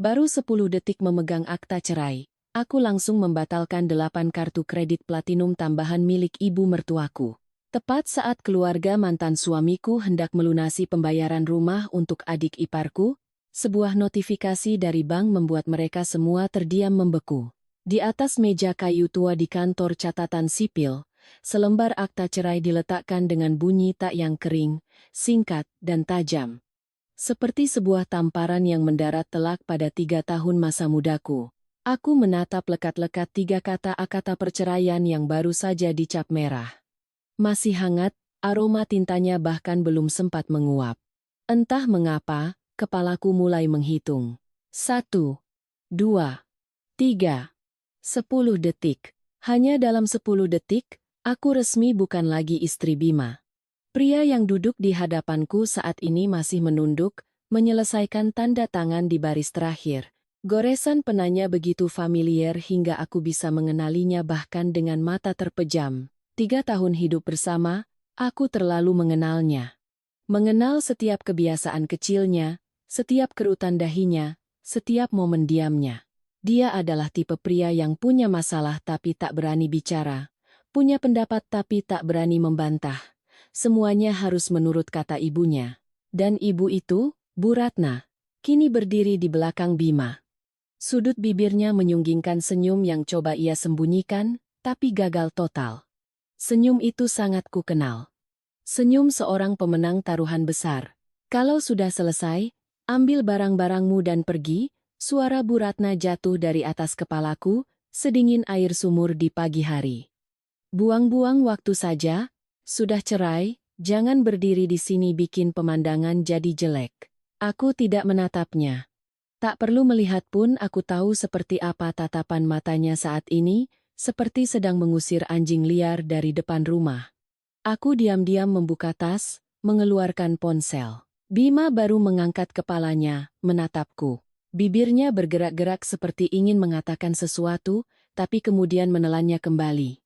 Baru 10 detik memegang akta cerai, aku langsung membatalkan 8 kartu kredit platinum tambahan milik ibu mertuaku. Tepat saat keluarga mantan suamiku hendak melunasi pembayaran rumah untuk adik iparku, sebuah notifikasi dari bank membuat mereka semua terdiam membeku. Di atas meja kayu tua di kantor catatan sipil, selembar akta cerai diletakkan dengan bunyi tak yang kering, singkat, dan tajam. Seperti sebuah tamparan yang mendarat telak pada 3 tahun masa mudaku. Aku menatap lekat-lekat 3 kata perceraian yang baru saja dicap merah. Masih hangat, aroma tintanya bahkan belum sempat menguap. Entah mengapa, kepalaku mulai menghitung. 1, 2, 3, 10 detik. Hanya dalam 10 detik, aku resmi bukan lagi istri Bima. Pria yang duduk di hadapanku saat ini masih menunduk, menyelesaikan tanda tangan di baris terakhir. Goresan penanya begitu familiar hingga aku bisa mengenalinya bahkan dengan mata terpejam. 3 tahun hidup bersama, aku terlalu mengenalnya. Mengenal setiap kebiasaan kecilnya, setiap kerutan dahinya, setiap momen diamnya. Dia adalah tipe pria yang punya masalah tapi tak berani bicara, punya pendapat tapi tak berani membantah. Semuanya harus menurut kata ibunya. Dan ibu itu, Bu Ratna, kini berdiri di belakang Bima. Sudut bibirnya menyunggingkan senyum yang coba ia sembunyikan, tapi gagal total. Senyum itu sangat kukenal. Senyum seorang pemenang taruhan besar. Kalau sudah selesai, ambil barang-barangmu dan pergi, suara Bu Ratna jatuh dari atas kepalaku, sedingin air sumur di pagi hari. Buang-buang waktu saja, sudah cerai, jangan berdiri di sini bikin pemandangan jadi jelek. Aku tidak menatapnya. Tak perlu melihat pun aku tahu seperti apa tatapan matanya saat ini, seperti sedang mengusir anjing liar dari depan rumah. Aku diam-diam membuka tas, mengeluarkan ponsel. Bima baru mengangkat kepalanya, menatapku. Bibirnya bergerak-gerak seperti ingin mengatakan sesuatu, tapi kemudian menelannya kembali.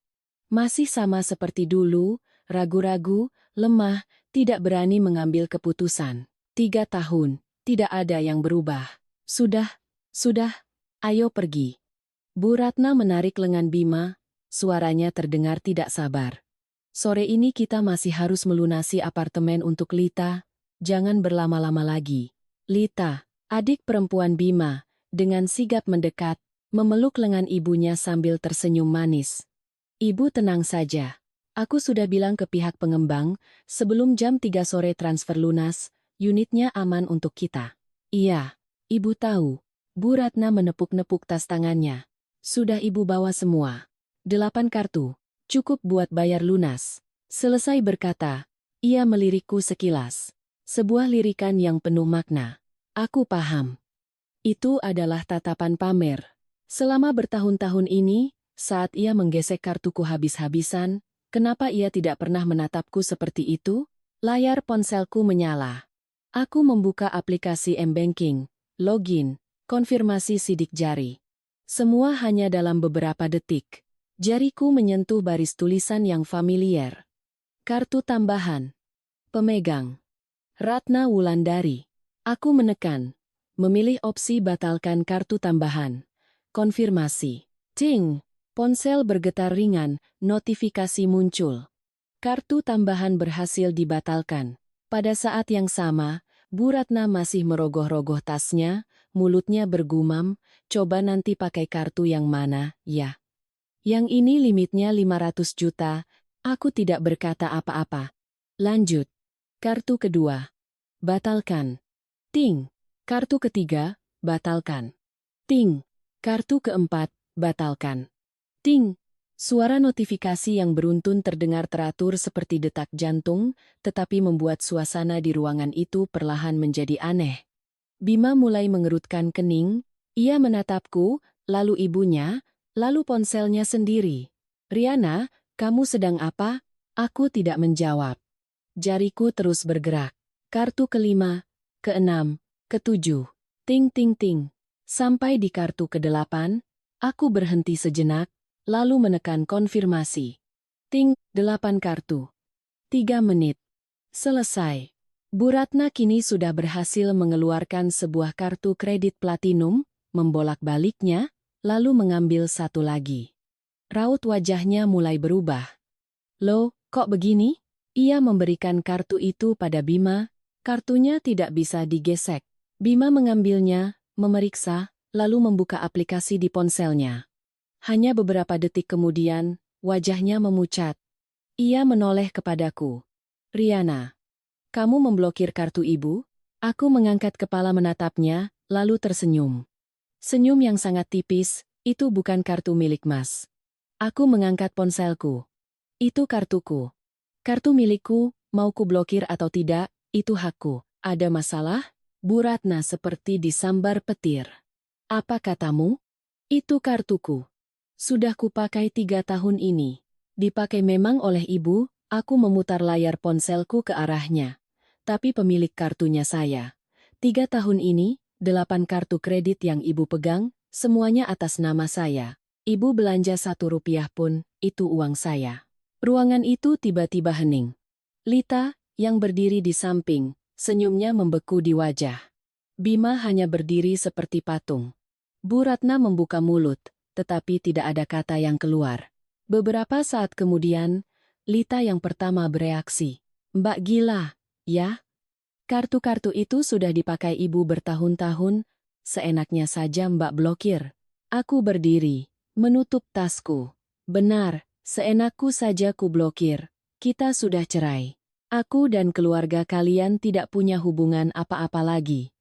Masih sama seperti dulu, ragu-ragu, lemah, tidak berani mengambil keputusan. 3 tahun, tidak ada yang berubah. Sudah, ayo pergi. Bu Ratna menarik lengan Bima, suaranya terdengar tidak sabar. Sore ini kita masih harus melunasi apartemen untuk Lita, jangan berlama-lama lagi. Lita, adik perempuan Bima, dengan sigap mendekat, memeluk lengan ibunya sambil tersenyum manis. Ibu tenang saja. Aku sudah bilang ke pihak pengembang, sebelum jam 3 sore transfer lunas, unitnya aman untuk kita. Iya, ibu tahu. Bu Ratna menepuk-nepuk tas tangannya. Sudah ibu bawa semua. 8 kartu. Cukup buat bayar lunas. Selesai berkata, ia melirikku sekilas. Sebuah lirikan yang penuh makna. Aku paham. Itu adalah tatapan pamer. Selama bertahun-tahun ini, saat ia menggesek kartuku habis-habisan, kenapa ia tidak pernah menatapku seperti itu? Layar ponselku menyala. Aku membuka aplikasi M-Banking, login, konfirmasi sidik jari. Semua hanya dalam beberapa detik. Jariku menyentuh baris tulisan yang familiar. Kartu tambahan. Pemegang. Ratna Wulandari. Aku menekan. Memilih opsi batalkan kartu tambahan. Konfirmasi. Ting. Ponsel bergetar ringan, notifikasi muncul. Kartu tambahan berhasil dibatalkan. Pada saat yang sama, Bu Ratna masih merogoh-rogoh tasnya, mulutnya bergumam, coba nanti pakai kartu yang mana, ya. Yang ini limitnya 500 juta, aku tidak berkata apa-apa. Lanjut. Kartu kedua. Batalkan. Ting. Kartu ketiga, batalkan. Ting. Kartu keempat, batalkan. Ting. Suara notifikasi yang beruntun terdengar teratur seperti detak jantung, tetapi membuat suasana di ruangan itu perlahan menjadi aneh. Bima mulai mengerutkan kening, ia menatapku, lalu ibunya, lalu ponselnya sendiri. Riana, kamu sedang apa? Aku tidak menjawab. Jariku terus bergerak. Kartu kelima, keenam, ketujuh. Ting ting ting. Sampai di kartu ke-8, aku berhenti sejenak, lalu menekan konfirmasi. Ting, 8 kartu. 3 menit. Selesai. Bu Ratna kini sudah berhasil mengeluarkan sebuah kartu kredit platinum, membolak-baliknya, lalu mengambil satu lagi. Raut wajahnya mulai berubah. Loh, kok begini? Ia memberikan kartu itu pada Bima, kartunya tidak bisa digesek. Bima mengambilnya, memeriksa, lalu membuka aplikasi di ponselnya. Hanya beberapa detik kemudian, wajahnya memucat. Ia menoleh kepadaku. Riana, kamu memblokir kartu ibu? Aku mengangkat kepala menatapnya, lalu tersenyum. Senyum yang sangat tipis, itu bukan kartu milik Mas. Aku mengangkat ponselku. Itu kartuku. Kartu milikku, mau ku blokir atau tidak, itu hakku. Ada masalah? Bu Ratna seperti disambar petir. Apa katamu? Itu kartuku. Sudah kupakai 3 tahun ini. Dipakai memang oleh ibu, aku memutar layar ponselku ke arahnya. Tapi pemilik kartunya saya. 3 tahun ini, 8 kartu kredit yang ibu pegang, semuanya atas nama saya. Ibu belanja 1 rupiah pun, itu uang saya. Ruangan itu tiba-tiba hening. Lita, yang berdiri di samping, senyumnya membeku di wajah. Bima hanya berdiri seperti patung. Bu Ratna membuka mulut, tetapi tidak ada kata yang keluar. Beberapa saat kemudian, Lita yang pertama bereaksi. Mbak gila, ya? Kartu-kartu itu sudah dipakai ibu bertahun-tahun, seenaknya saja Mbak blokir. Aku berdiri, menutup tasku. Benar, seenakku saja ku blokir. Kita sudah cerai. Aku dan keluarga kalian tidak punya hubungan apa-apa lagi.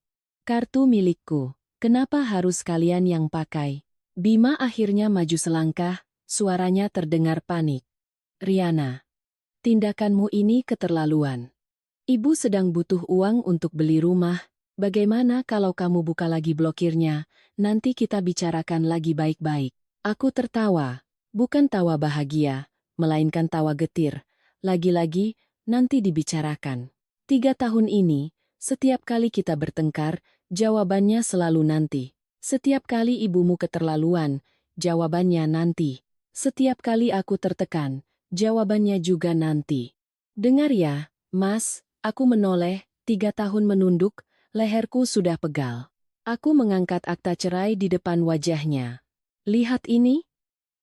Kartu milikku, kenapa harus kalian yang pakai? Bima akhirnya maju selangkah, suaranya terdengar panik. Riana, tindakanmu ini keterlaluan. Ibu sedang butuh uang untuk beli rumah, bagaimana kalau kamu buka lagi blokirnya, nanti kita bicarakan lagi baik-baik. Aku tertawa, bukan tawa bahagia, melainkan tawa getir. Lagi-lagi, nanti dibicarakan. 3 tahun ini, setiap kali kita bertengkar, jawabannya selalu nanti. Setiap kali ibumu keterlaluan, jawabannya nanti. Setiap kali aku tertekan, jawabannya juga nanti. Dengar ya, Mas, aku menoleh, 3 tahun menunduk, leherku sudah pegal. Aku mengangkat akta cerai di depan wajahnya. Lihat ini.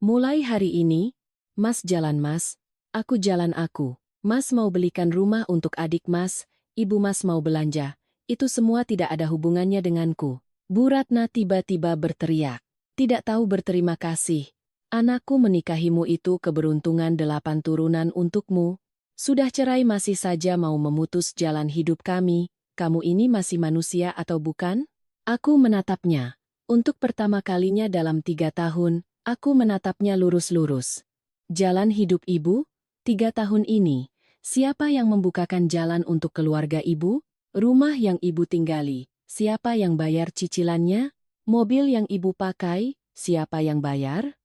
Mulai hari ini, Mas jalan Mas, aku jalan aku. Mas mau belikan rumah untuk adik Mas, ibu Mas mau belanja. Itu semua tidak ada hubungannya denganku. Bu Ratna tiba-tiba berteriak. Tidak tahu berterima kasih. Anakku menikahimu itu keberuntungan 8 turunan untukmu. Sudah cerai masih saja mau memutus jalan hidup kami. Kamu ini masih manusia atau bukan? Aku menatapnya. Untuk pertama kalinya dalam 3 tahun, aku menatapnya lurus-lurus. Jalan hidup ibu? 3 tahun ini, siapa yang membukakan jalan untuk keluarga ibu? Rumah yang ibu tinggali, siapa yang bayar cicilannya? Mobil yang ibu pakai, siapa yang bayar?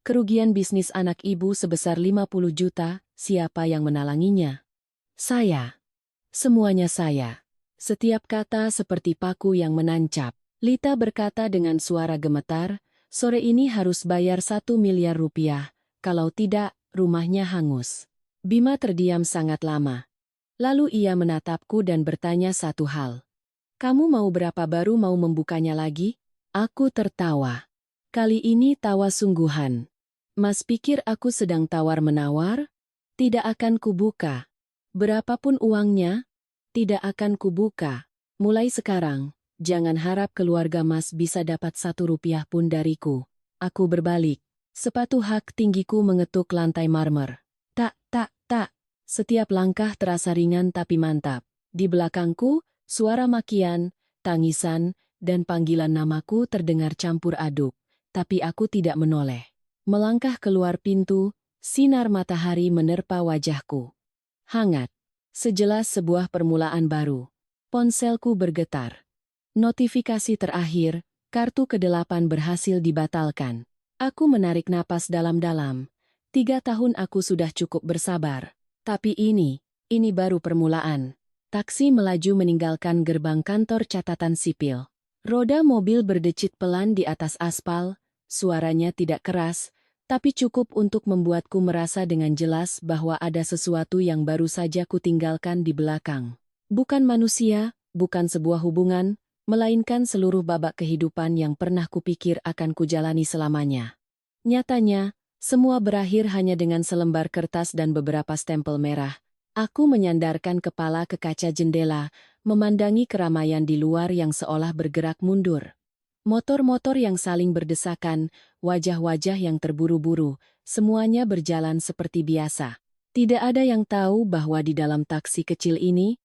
Kerugian bisnis anak ibu sebesar 50 juta, siapa yang menalanginya? Saya. Semuanya saya. Setiap kata seperti paku yang menancap. Lita berkata dengan suara gemetar, sore ini harus bayar 1 miliar rupiah, kalau tidak, rumahnya hangus. Bima terdiam sangat lama. Lalu ia menatapku dan bertanya satu hal. Kamu mau berapa baru mau membukanya lagi? Aku tertawa. Kali ini tawa sungguhan. Mas pikir aku sedang tawar-menawar? Tidak akan kubuka. Berapapun uangnya, tidak akan kubuka. Mulai sekarang, jangan harap keluarga Mas bisa dapat 1 rupiah pun dariku. Aku berbalik. Sepatu hak tinggiku mengetuk lantai marmer. Tak, tak, tak. Setiap langkah terasa ringan tapi mantap. Di belakangku, suara makian, tangisan, dan panggilan namaku terdengar campur aduk. Tapi aku tidak menoleh. Melangkah keluar pintu, sinar matahari menerpa wajahku. Hangat. Sejelas sebuah permulaan baru. Ponselku bergetar. Notifikasi terakhir, kartu ke-8 berhasil dibatalkan. Aku menarik napas dalam-dalam. 3 tahun aku sudah cukup bersabar. Tapi ini baru permulaan. Taksi melaju meninggalkan gerbang kantor catatan sipil. Roda mobil berdecit pelan di atas aspal, suaranya tidak keras, tapi cukup untuk membuatku merasa dengan jelas bahwa ada sesuatu yang baru saja kutinggalkan di belakang. Bukan manusia, bukan sebuah hubungan, melainkan seluruh babak kehidupan yang pernah kupikir akan kujalani selamanya. Nyatanya, semua berakhir hanya dengan selembar kertas dan beberapa stempel merah. Aku menyandarkan kepala ke kaca jendela, memandangi keramaian di luar yang seolah bergerak mundur. Motor-motor yang saling berdesakan, wajah-wajah yang terburu-buru, semuanya berjalan seperti biasa. Tidak ada yang tahu bahwa di dalam taksi kecil ini,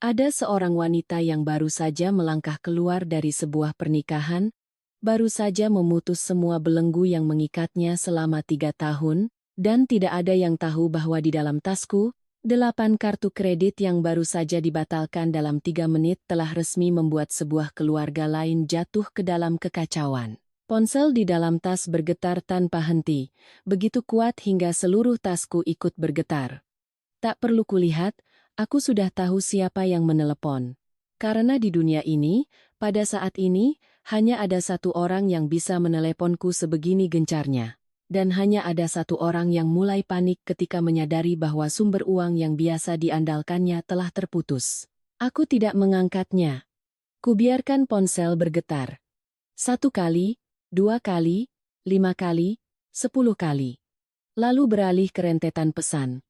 ada seorang wanita yang baru saja melangkah keluar dari sebuah pernikahan, baru saja memutus semua belenggu yang mengikatnya selama 3 tahun, dan tidak ada yang tahu bahwa di dalam tasku, 8 kartu kredit yang baru saja dibatalkan dalam 3 menit telah resmi membuat sebuah keluarga lain jatuh ke dalam kekacauan. Ponsel di dalam tas bergetar tanpa henti, begitu kuat hingga seluruh tasku ikut bergetar. Tak perlu kulihat, aku sudah tahu siapa yang menelepon. Karena di dunia ini, pada saat ini, hanya ada satu orang yang bisa meneleponku sebegini gencarnya. Dan hanya ada satu orang yang mulai panik ketika menyadari bahwa sumber uang yang biasa diandalkannya telah terputus. Aku tidak mengangkatnya. Kubiarkan ponsel bergetar. 1 kali, 2 kali, 5 kali, 10 kali. Lalu beralih ke rentetan pesan.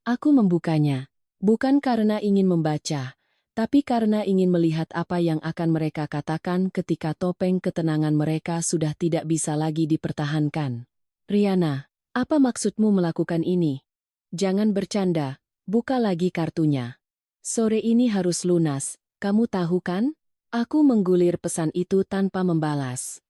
Aku membukanya, bukan karena ingin membaca, tapi karena ingin melihat apa yang akan mereka katakan ketika topeng ketenangan mereka sudah tidak bisa lagi dipertahankan. Riana, apa maksudmu melakukan ini? Jangan bercanda, buka lagi kartunya. Sore ini harus lunas, kamu tahu kan? Aku menggulir pesan itu tanpa membalas.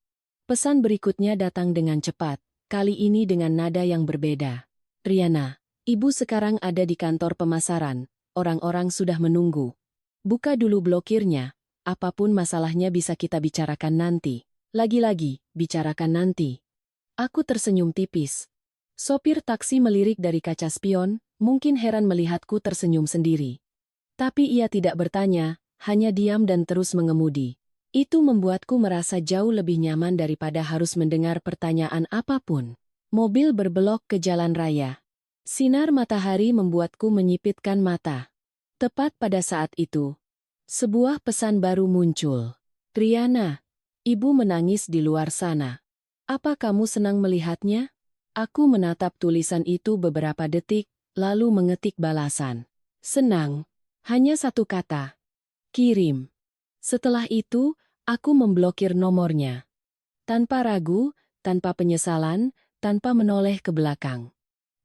Pesan berikutnya datang dengan cepat, kali ini dengan nada yang berbeda. Riana, ibu sekarang ada di kantor pemasaran, orang-orang sudah menunggu. Buka dulu blokirnya, apapun masalahnya bisa kita bicarakan nanti. Lagi-lagi, bicarakan nanti. Aku tersenyum tipis. Sopir taksi melirik dari kaca spion, mungkin heran melihatku tersenyum sendiri. Tapi ia tidak bertanya, hanya diam dan terus mengemudi. Itu membuatku merasa jauh lebih nyaman daripada harus mendengar pertanyaan apapun. Mobil berbelok ke jalan raya. Sinar matahari membuatku menyipitkan mata. Tepat pada saat itu, sebuah pesan baru muncul. Riana, ibu menangis di luar sana. Apa kamu senang melihatnya? Aku menatap tulisan itu beberapa detik, lalu mengetik balasan. Senang. Hanya satu kata. Kirim. Setelah itu, aku memblokir nomornya. Tanpa ragu, tanpa penyesalan, tanpa menoleh ke belakang.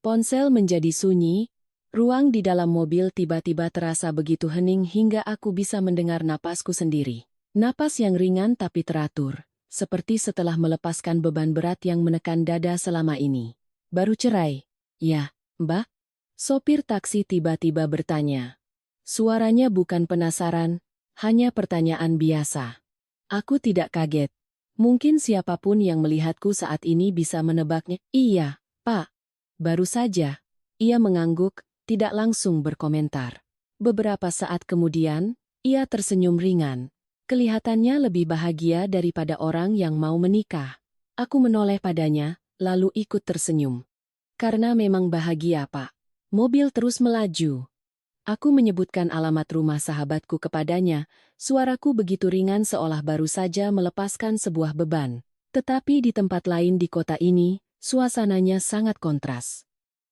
Ponsel menjadi sunyi, ruang di dalam mobil tiba-tiba terasa begitu hening hingga aku bisa mendengar napasku sendiri. Napas yang ringan tapi teratur. Seperti setelah melepaskan beban berat yang menekan dada selama ini. Baru cerai? Ya, Mbak? Sopir taksi tiba-tiba bertanya. Suaranya bukan penasaran, hanya pertanyaan biasa. Aku tidak kaget. Mungkin siapapun yang melihatku saat ini bisa menebaknya. Iya, Pak. Baru saja. Ia mengangguk, tidak langsung berkomentar. Beberapa saat kemudian, ia tersenyum ringan. Kelihatannya lebih bahagia daripada orang yang mau menikah. Aku menoleh padanya, lalu ikut tersenyum. Karena memang bahagia, Pak. Mobil terus melaju. Aku menyebutkan alamat rumah sahabatku kepadanya, suaraku begitu ringan seolah baru saja melepaskan sebuah beban. Tetapi di tempat lain di kota ini, suasananya sangat kontras.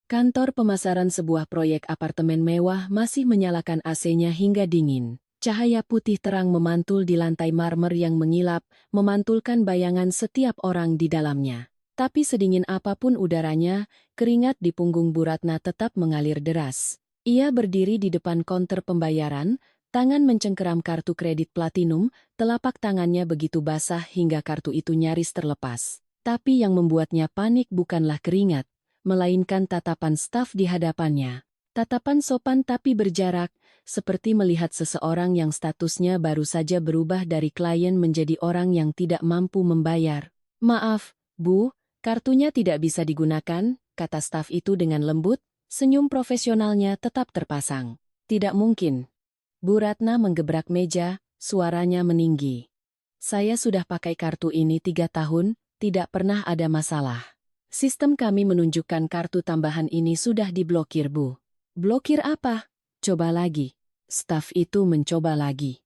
Kantor pemasaran sebuah proyek apartemen mewah masih menyalakan AC-nya hingga dingin. Cahaya putih terang memantul di lantai marmer yang mengilap, memantulkan bayangan setiap orang di dalamnya. Tapi sedingin apapun udaranya, keringat di punggung Bu Ratna tetap mengalir deras. Ia berdiri di depan konter pembayaran, tangan mencengkeram kartu kredit platinum, telapak tangannya begitu basah hingga kartu itu nyaris terlepas. Tapi yang membuatnya panik bukanlah keringat, melainkan tatapan staf di hadapannya. Tatapan sopan tapi berjarak, seperti melihat seseorang yang statusnya baru saja berubah dari klien menjadi orang yang tidak mampu membayar. Maaf, Bu, kartunya tidak bisa digunakan, kata staf itu dengan lembut, senyum profesionalnya tetap terpasang. Tidak mungkin. Bu Ratna menggebrak meja, suaranya meninggi. Saya sudah pakai kartu ini 3 tahun, tidak pernah ada masalah. Sistem kami menunjukkan kartu tambahan ini sudah diblokir, Bu. Blokir apa? Coba lagi. Staf itu mencoba lagi.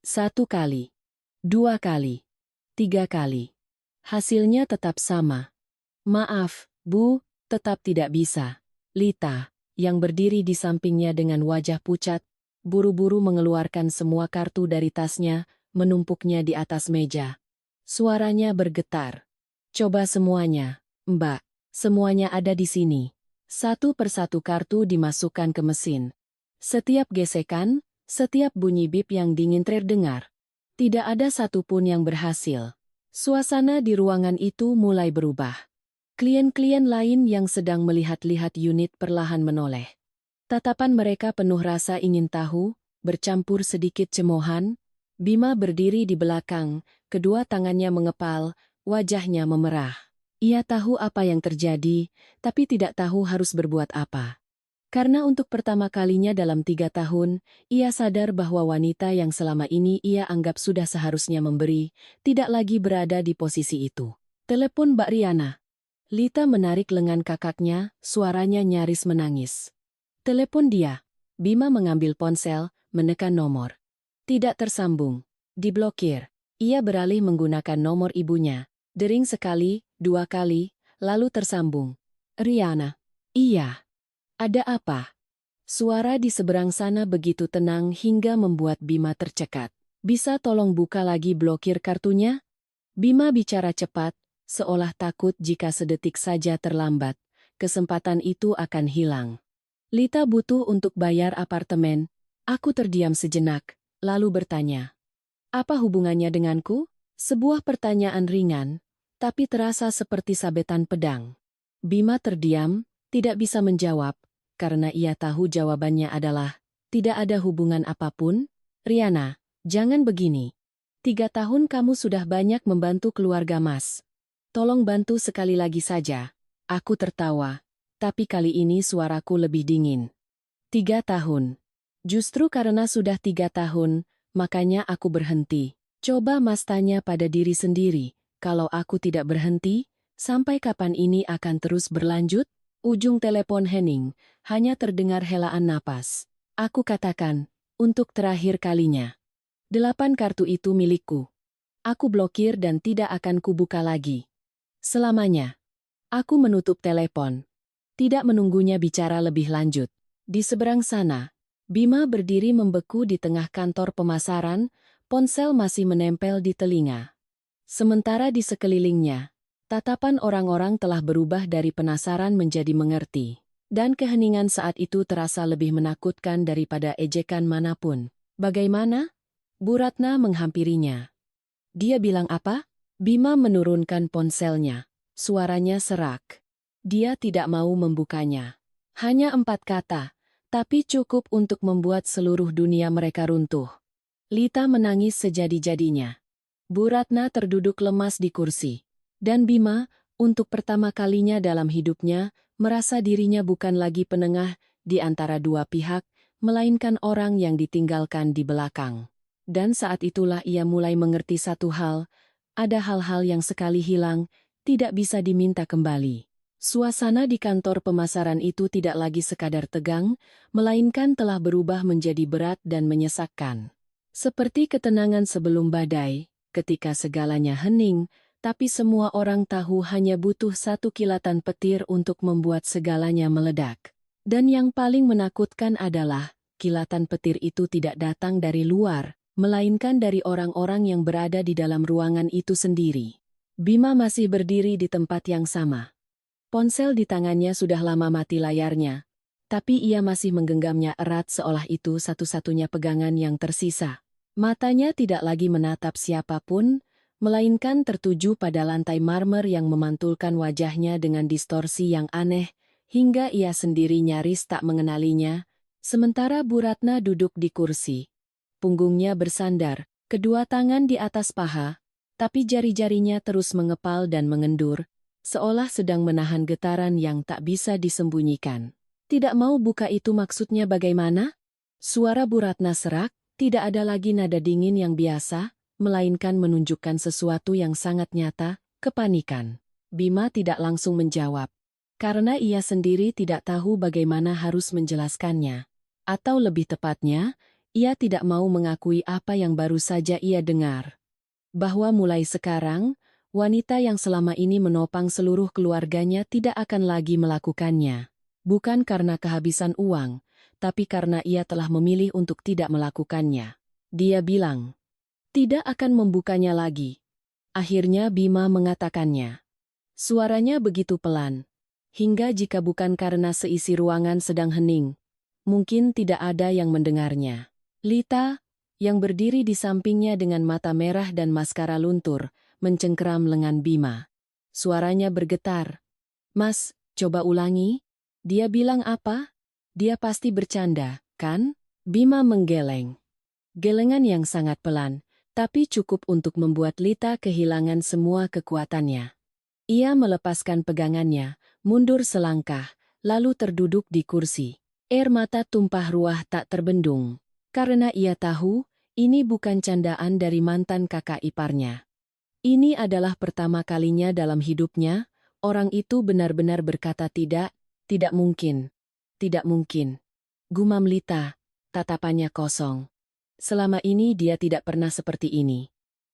1 kali, 2 kali, 3 kali. Hasilnya tetap sama. Maaf, Bu, tetap tidak bisa. Lita, yang berdiri di sampingnya dengan wajah pucat, buru-buru mengeluarkan semua kartu dari tasnya, menumpuknya di atas meja. Suaranya bergetar. Coba semuanya, Mbak. Semuanya ada di sini. Satu persatu kartu dimasukkan ke mesin. Setiap gesekan, setiap bunyi bip yang dingin terdengar. Tidak ada satupun yang berhasil. Suasana di ruangan itu mulai berubah. Klien-klien lain yang sedang melihat-lihat unit perlahan menoleh. Tatapan mereka penuh rasa ingin tahu, bercampur sedikit cemoohan. Bima berdiri di belakang, kedua tangannya mengepal, wajahnya memerah. Ia tahu apa yang terjadi, tapi tidak tahu harus berbuat apa. Karena untuk pertama kalinya dalam 3 tahun, ia sadar bahwa wanita yang selama ini ia anggap sudah seharusnya memberi, tidak lagi berada di posisi itu. Telepon Mbak Riana. Lita menarik lengan kakaknya, suaranya nyaris menangis. Telepon dia. Bima mengambil ponsel, menekan nomor. Tidak tersambung. Diblokir. Ia beralih menggunakan nomor ibunya. Dering sekali, 2 kali, lalu tersambung. Riana. Iya. Ada apa? Suara di seberang sana begitu tenang hingga membuat Bima tercekat. Bisa tolong buka lagi blokir kartunya? Bima bicara cepat, seolah takut jika sedetik saja terlambat, kesempatan itu akan hilang. Lita butuh untuk bayar apartemen. Aku terdiam sejenak, lalu bertanya. Apa hubungannya denganku? Sebuah pertanyaan ringan, tapi terasa seperti sabetan pedang. Bima terdiam, tidak bisa menjawab, karena ia tahu jawabannya adalah, tidak ada hubungan apapun. Riana, jangan begini. 3 tahun kamu sudah banyak membantu keluarga Mas. Tolong bantu sekali lagi saja. Aku tertawa, tapi kali ini suaraku lebih dingin. 3 tahun. Justru karena sudah 3 tahun, makanya aku berhenti. Coba Mas tanya pada diri sendiri, kalau aku tidak berhenti, sampai kapan ini akan terus berlanjut? Ujung telepon hening, hanya terdengar helaan napas. Aku katakan, untuk terakhir kalinya. 8 kartu itu milikku. Aku blokir dan tidak akan kubuka lagi. Selamanya. Aku menutup telepon. Tidak menunggunya bicara lebih lanjut. Di seberang sana, Bima berdiri membeku di tengah kantor pemasaran, ponsel masih menempel di telinga. Sementara di sekelilingnya, tatapan orang-orang telah berubah dari penasaran menjadi mengerti. Dan keheningan saat itu terasa lebih menakutkan daripada ejekan manapun. Bagaimana? Bu Ratna menghampirinya. Dia bilang apa? Bima menurunkan ponselnya. Suaranya serak. Dia tidak mau membukanya. Hanya 4 kata, tapi cukup untuk membuat seluruh dunia mereka runtuh. Lita menangis sejadi-jadinya. Bu Ratna terduduk lemas di kursi. Dan Bima, untuk pertama kalinya dalam hidupnya, merasa dirinya bukan lagi penengah di antara dua pihak, melainkan orang yang ditinggalkan di belakang. Dan saat itulah ia mulai mengerti satu hal, ada hal-hal yang sekali hilang, tidak bisa diminta kembali. Suasana di kantor pemasaran itu tidak lagi sekadar tegang, melainkan telah berubah menjadi berat dan menyesakkan. Seperti ketenangan sebelum badai, ketika segalanya hening, tapi semua orang tahu hanya butuh satu kilatan petir untuk membuat segalanya meledak. Dan yang paling menakutkan adalah, kilatan petir itu tidak datang dari luar, melainkan dari orang-orang yang berada di dalam ruangan itu sendiri. Bima masih berdiri di tempat yang sama. Ponsel di tangannya sudah lama mati layarnya, tapi ia masih menggenggamnya erat seolah itu satu-satunya pegangan yang tersisa. Matanya tidak lagi menatap siapapun, melainkan tertuju pada lantai marmer yang memantulkan wajahnya dengan distorsi yang aneh, hingga ia sendiri nyaris tak mengenalinya, sementara Bu Ratna duduk di kursi. Punggungnya bersandar, kedua tangan di atas paha, tapi jari-jarinya terus mengepal dan mengendur, seolah sedang menahan getaran yang tak bisa disembunyikan. Tidak mau buka itu maksudnya bagaimana? Suara Bu Ratna serak, tidak ada lagi nada dingin yang biasa, melainkan menunjukkan sesuatu yang sangat nyata, kepanikan. Bima tidak langsung menjawab, karena ia sendiri tidak tahu bagaimana harus menjelaskannya. Atau lebih tepatnya, ia tidak mau mengakui apa yang baru saja ia dengar. Bahwa mulai sekarang, wanita yang selama ini menopang seluruh keluarganya tidak akan lagi melakukannya. Bukan karena kehabisan uang, tapi karena ia telah memilih untuk tidak melakukannya. Dia bilang, tidak akan membukanya lagi. Akhirnya Bima mengatakannya. Suaranya begitu pelan, hingga jika bukan karena seisi ruangan sedang hening, mungkin tidak ada yang mendengarnya. Lita, yang berdiri di sampingnya dengan mata merah dan maskara luntur, mencengkeram lengan Bima. Suaranya bergetar. Mas, coba ulangi. Dia bilang apa? Dia pasti bercanda, kan? Bima menggeleng. Gelengan yang sangat pelan, tapi cukup untuk membuat Lita kehilangan semua kekuatannya. Ia melepaskan pegangannya, mundur selangkah, lalu terduduk di kursi. Air mata tumpah ruah tak terbendung. Karena ia tahu, ini bukan candaan dari mantan kakak iparnya. Ini adalah pertama kalinya dalam hidupnya, orang itu benar-benar berkata tidak mungkin. Tidak mungkin. Gumam Lita, tatapannya kosong. Selama ini dia tidak pernah seperti ini.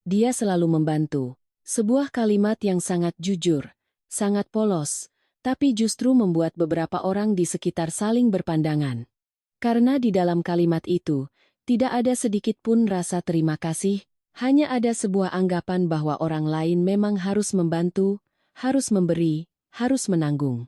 Dia selalu membantu. Sebuah kalimat yang sangat jujur, sangat polos, tapi justru membuat beberapa orang di sekitar saling berpandangan. Karena di dalam kalimat itu, tidak ada sedikit pun rasa terima kasih, hanya ada sebuah anggapan bahwa orang lain memang harus membantu, harus memberi, harus menanggung.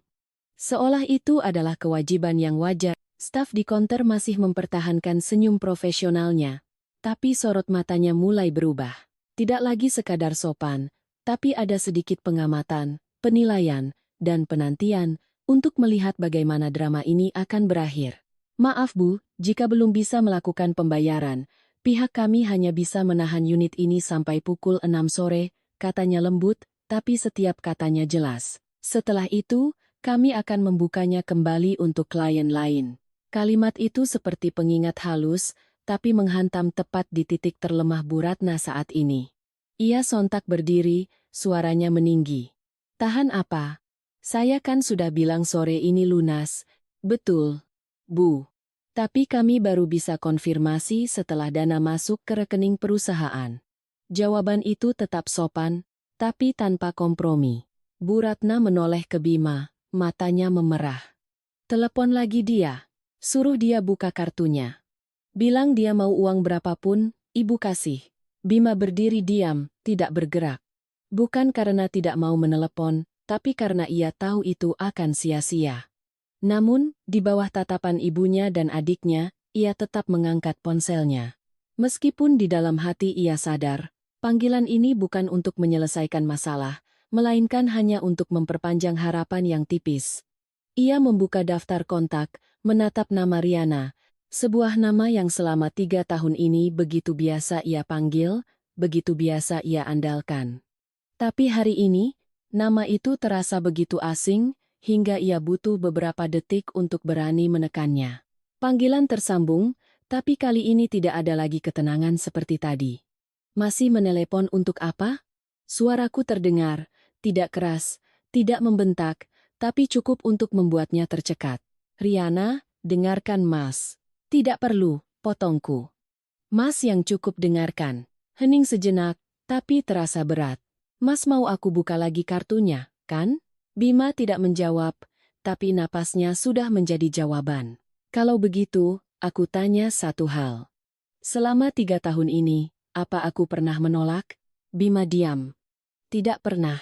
Seolah itu adalah kewajiban yang wajar. Staf di konter masih mempertahankan senyum profesionalnya, tapi sorot matanya mulai berubah. Tidak lagi sekadar sopan, tapi ada sedikit pengamatan, penilaian, dan penantian untuk melihat bagaimana drama ini akan berakhir. Maaf Bu, jika belum bisa melakukan pembayaran, pihak kami hanya bisa menahan unit ini sampai pukul 6 sore, katanya lembut, tapi setiap katanya jelas. Setelah itu, kami akan membukanya kembali untuk klien lain. Kalimat itu seperti pengingat halus, tapi menghantam tepat di titik terlemah Bu Ratna saat ini. Ia sontak berdiri, suaranya meninggi. Tahan apa? Saya kan sudah bilang sore ini lunas. Betul, Bu. Tapi kami baru bisa konfirmasi setelah dana masuk ke rekening perusahaan. Jawaban itu tetap sopan, tapi tanpa kompromi. Bu Ratna menoleh ke Bima, matanya memerah. Telepon lagi dia. Suruh dia buka kartunya. Bilang dia mau uang berapapun, Ibu kasih. Bima berdiri diam, tidak bergerak. Bukan karena tidak mau menelepon, tapi karena ia tahu itu akan sia-sia. Namun, di bawah tatapan ibunya dan adiknya, ia tetap mengangkat ponselnya. Meskipun di dalam hati ia sadar, panggilan ini bukan untuk menyelesaikan masalah, melainkan hanya untuk memperpanjang harapan yang tipis. Ia membuka daftar kontak, menatap nama Riana, sebuah nama yang selama 3 tahun ini begitu biasa ia panggil, begitu biasa ia andalkan. Tapi hari ini, nama itu terasa begitu asing, hingga ia butuh beberapa detik untuk berani menekannya. Panggilan tersambung, tapi kali ini tidak ada lagi ketenangan seperti tadi. Masih menelepon untuk apa? Suaraku terdengar, tidak keras, tidak membentak, tapi cukup untuk membuatnya tercekat. Riana, dengarkan Mas. Tidak perlu, potongku. Mas yang cukup dengarkan. Hening sejenak, tapi terasa berat. Mas mau aku buka lagi kartunya, kan? Bima tidak menjawab, tapi napasnya sudah menjadi jawaban. Kalau begitu, aku tanya satu hal. Selama 3 tahun ini, apa aku pernah menolak? Bima diam. Tidak pernah.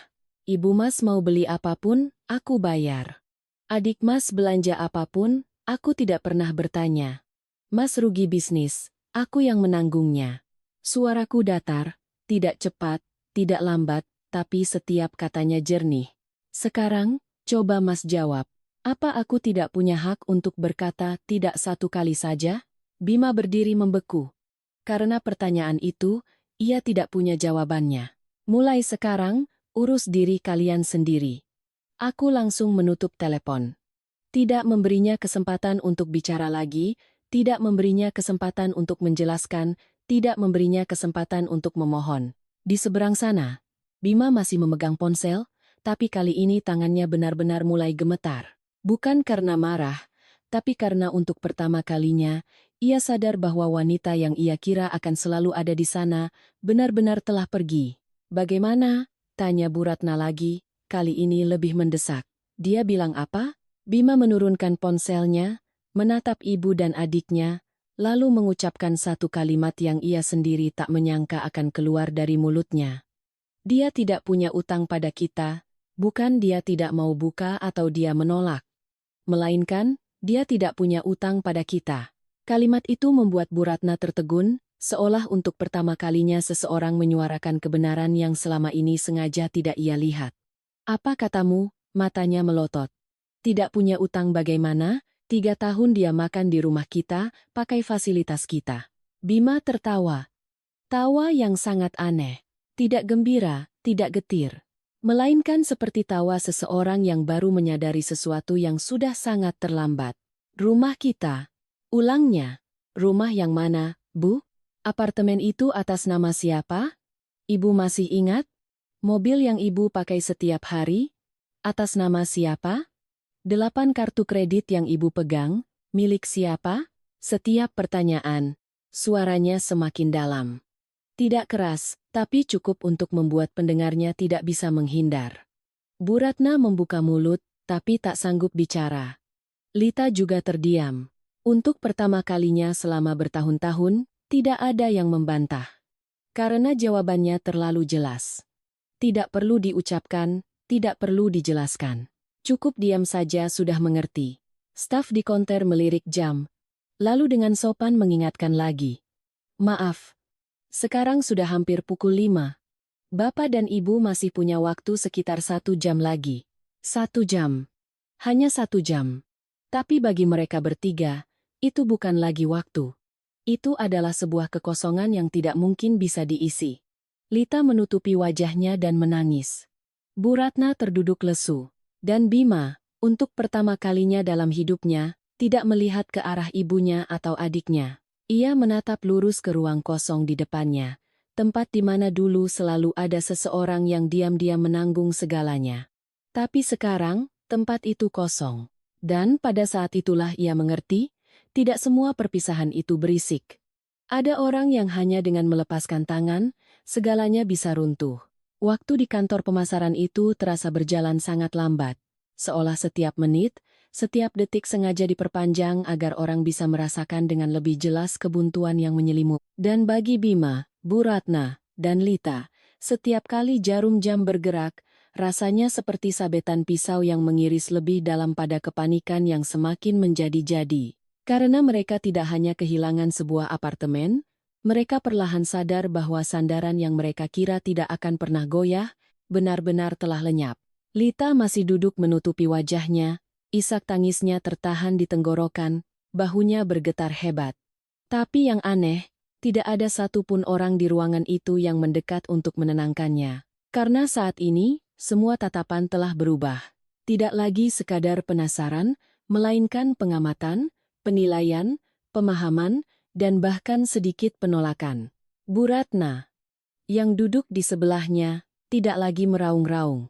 Ibu Mas mau beli apapun, aku bayar. Adik Mas belanja apapun, aku tidak pernah bertanya. Mas rugi bisnis, aku yang menanggungnya. Suaraku datar, tidak cepat, tidak lambat, tapi setiap katanya jernih. Sekarang, coba Mas jawab. Apa aku tidak punya hak untuk berkata tidak satu kali saja? Bima berdiri membeku. Karena pertanyaan itu, ia tidak punya jawabannya. Mulai sekarang, urus diri kalian sendiri. Aku langsung menutup telepon. Tidak memberinya kesempatan untuk bicara lagi, tidak memberinya kesempatan untuk menjelaskan, tidak memberinya kesempatan untuk memohon. Di seberang sana, Bima masih memegang ponsel, tapi kali ini tangannya benar-benar mulai gemetar. Bukan karena marah, tapi karena untuk pertama kalinya, Ia sadar bahwa wanita yang ia kira akan selalu ada di sana, benar-benar telah pergi. Bagaimana? Tanya Bu Ratna lagi, kali ini lebih mendesak. Dia bilang apa? Bima menurunkan ponselnya, menatap ibu dan adiknya, lalu mengucapkan satu kalimat yang ia sendiri tak menyangka akan keluar dari mulutnya. Dia tidak punya utang pada kita, bukan dia tidak mau buka atau dia menolak. Melainkan, dia tidak punya utang pada kita. Kalimat itu membuat Bu Ratna tertegun, seolah untuk pertama kalinya seseorang menyuarakan kebenaran yang selama ini sengaja tidak ia lihat. Apa katamu? Matanya melotot. Tidak punya utang bagaimana? 3 tahun dia makan di rumah kita, pakai fasilitas kita. Bima tertawa. Tawa yang sangat aneh. Tidak gembira, tidak getir. Melainkan seperti tawa seseorang yang baru menyadari sesuatu yang sudah sangat terlambat. Rumah kita. Ulangnya. Rumah yang mana, Bu? Apartemen itu atas nama siapa? Ibu masih ingat? Mobil yang ibu pakai setiap hari? Atas nama siapa? 8 kartu kredit yang ibu pegang, milik siapa? Setiap pertanyaan, suaranya semakin dalam. Tidak keras, tapi cukup untuk membuat pendengarnya tidak bisa menghindar. Bu Ratna membuka mulut, tapi tak sanggup bicara. Lita juga terdiam. Untuk pertama kalinya selama bertahun-tahun, tidak ada yang membantah. Karena jawabannya terlalu jelas. Tidak perlu diucapkan, tidak perlu dijelaskan. Cukup diam saja sudah mengerti. Staf di konter melirik jam. Lalu dengan sopan mengingatkan lagi. Maaf. Sekarang sudah hampir pukul 5. Bapak dan Ibu masih punya waktu sekitar 1 jam lagi. 1 jam. Hanya 1 jam. Tapi bagi mereka bertiga, itu bukan lagi waktu. Itu adalah sebuah kekosongan yang tidak mungkin bisa diisi. Lita menutupi wajahnya dan menangis. Bu Ratna terduduk lesu. Dan Bima, untuk pertama kalinya dalam hidupnya, tidak melihat ke arah ibunya atau adiknya. Ia menatap lurus ke ruang kosong di depannya, tempat di mana dulu selalu ada seseorang yang diam-diam menanggung segalanya. Tapi sekarang, tempat itu kosong. Dan pada saat itulah ia mengerti, tidak semua perpisahan itu berisik. Ada orang yang hanya dengan melepaskan tangan, segalanya bisa runtuh. Waktu di kantor pemasaran itu terasa berjalan sangat lambat. Seolah setiap menit, setiap detik sengaja diperpanjang agar orang bisa merasakan dengan lebih jelas kebuntuan yang menyelimuti. Dan bagi Bima, Bu Ratna, dan Lita, setiap kali jarum jam bergerak, rasanya seperti sabetan pisau yang mengiris lebih dalam pada kepanikan yang semakin menjadi-jadi. Karena mereka tidak hanya kehilangan sebuah apartemen, mereka perlahan sadar bahwa sandaran yang mereka kira tidak akan pernah goyah, benar-benar telah lenyap. Lita masih duduk menutupi wajahnya, isak tangisnya tertahan di tenggorokan, bahunya bergetar hebat. Tapi yang aneh, tidak ada satupun orang di ruangan itu yang mendekat untuk menenangkannya. Karena saat ini, semua tatapan telah berubah. Tidak lagi sekadar penasaran, melainkan pengamatan, penilaian, pemahaman, dan bahkan sedikit penolakan. Bu Ratna, yang duduk di sebelahnya, tidak lagi meraung-raung.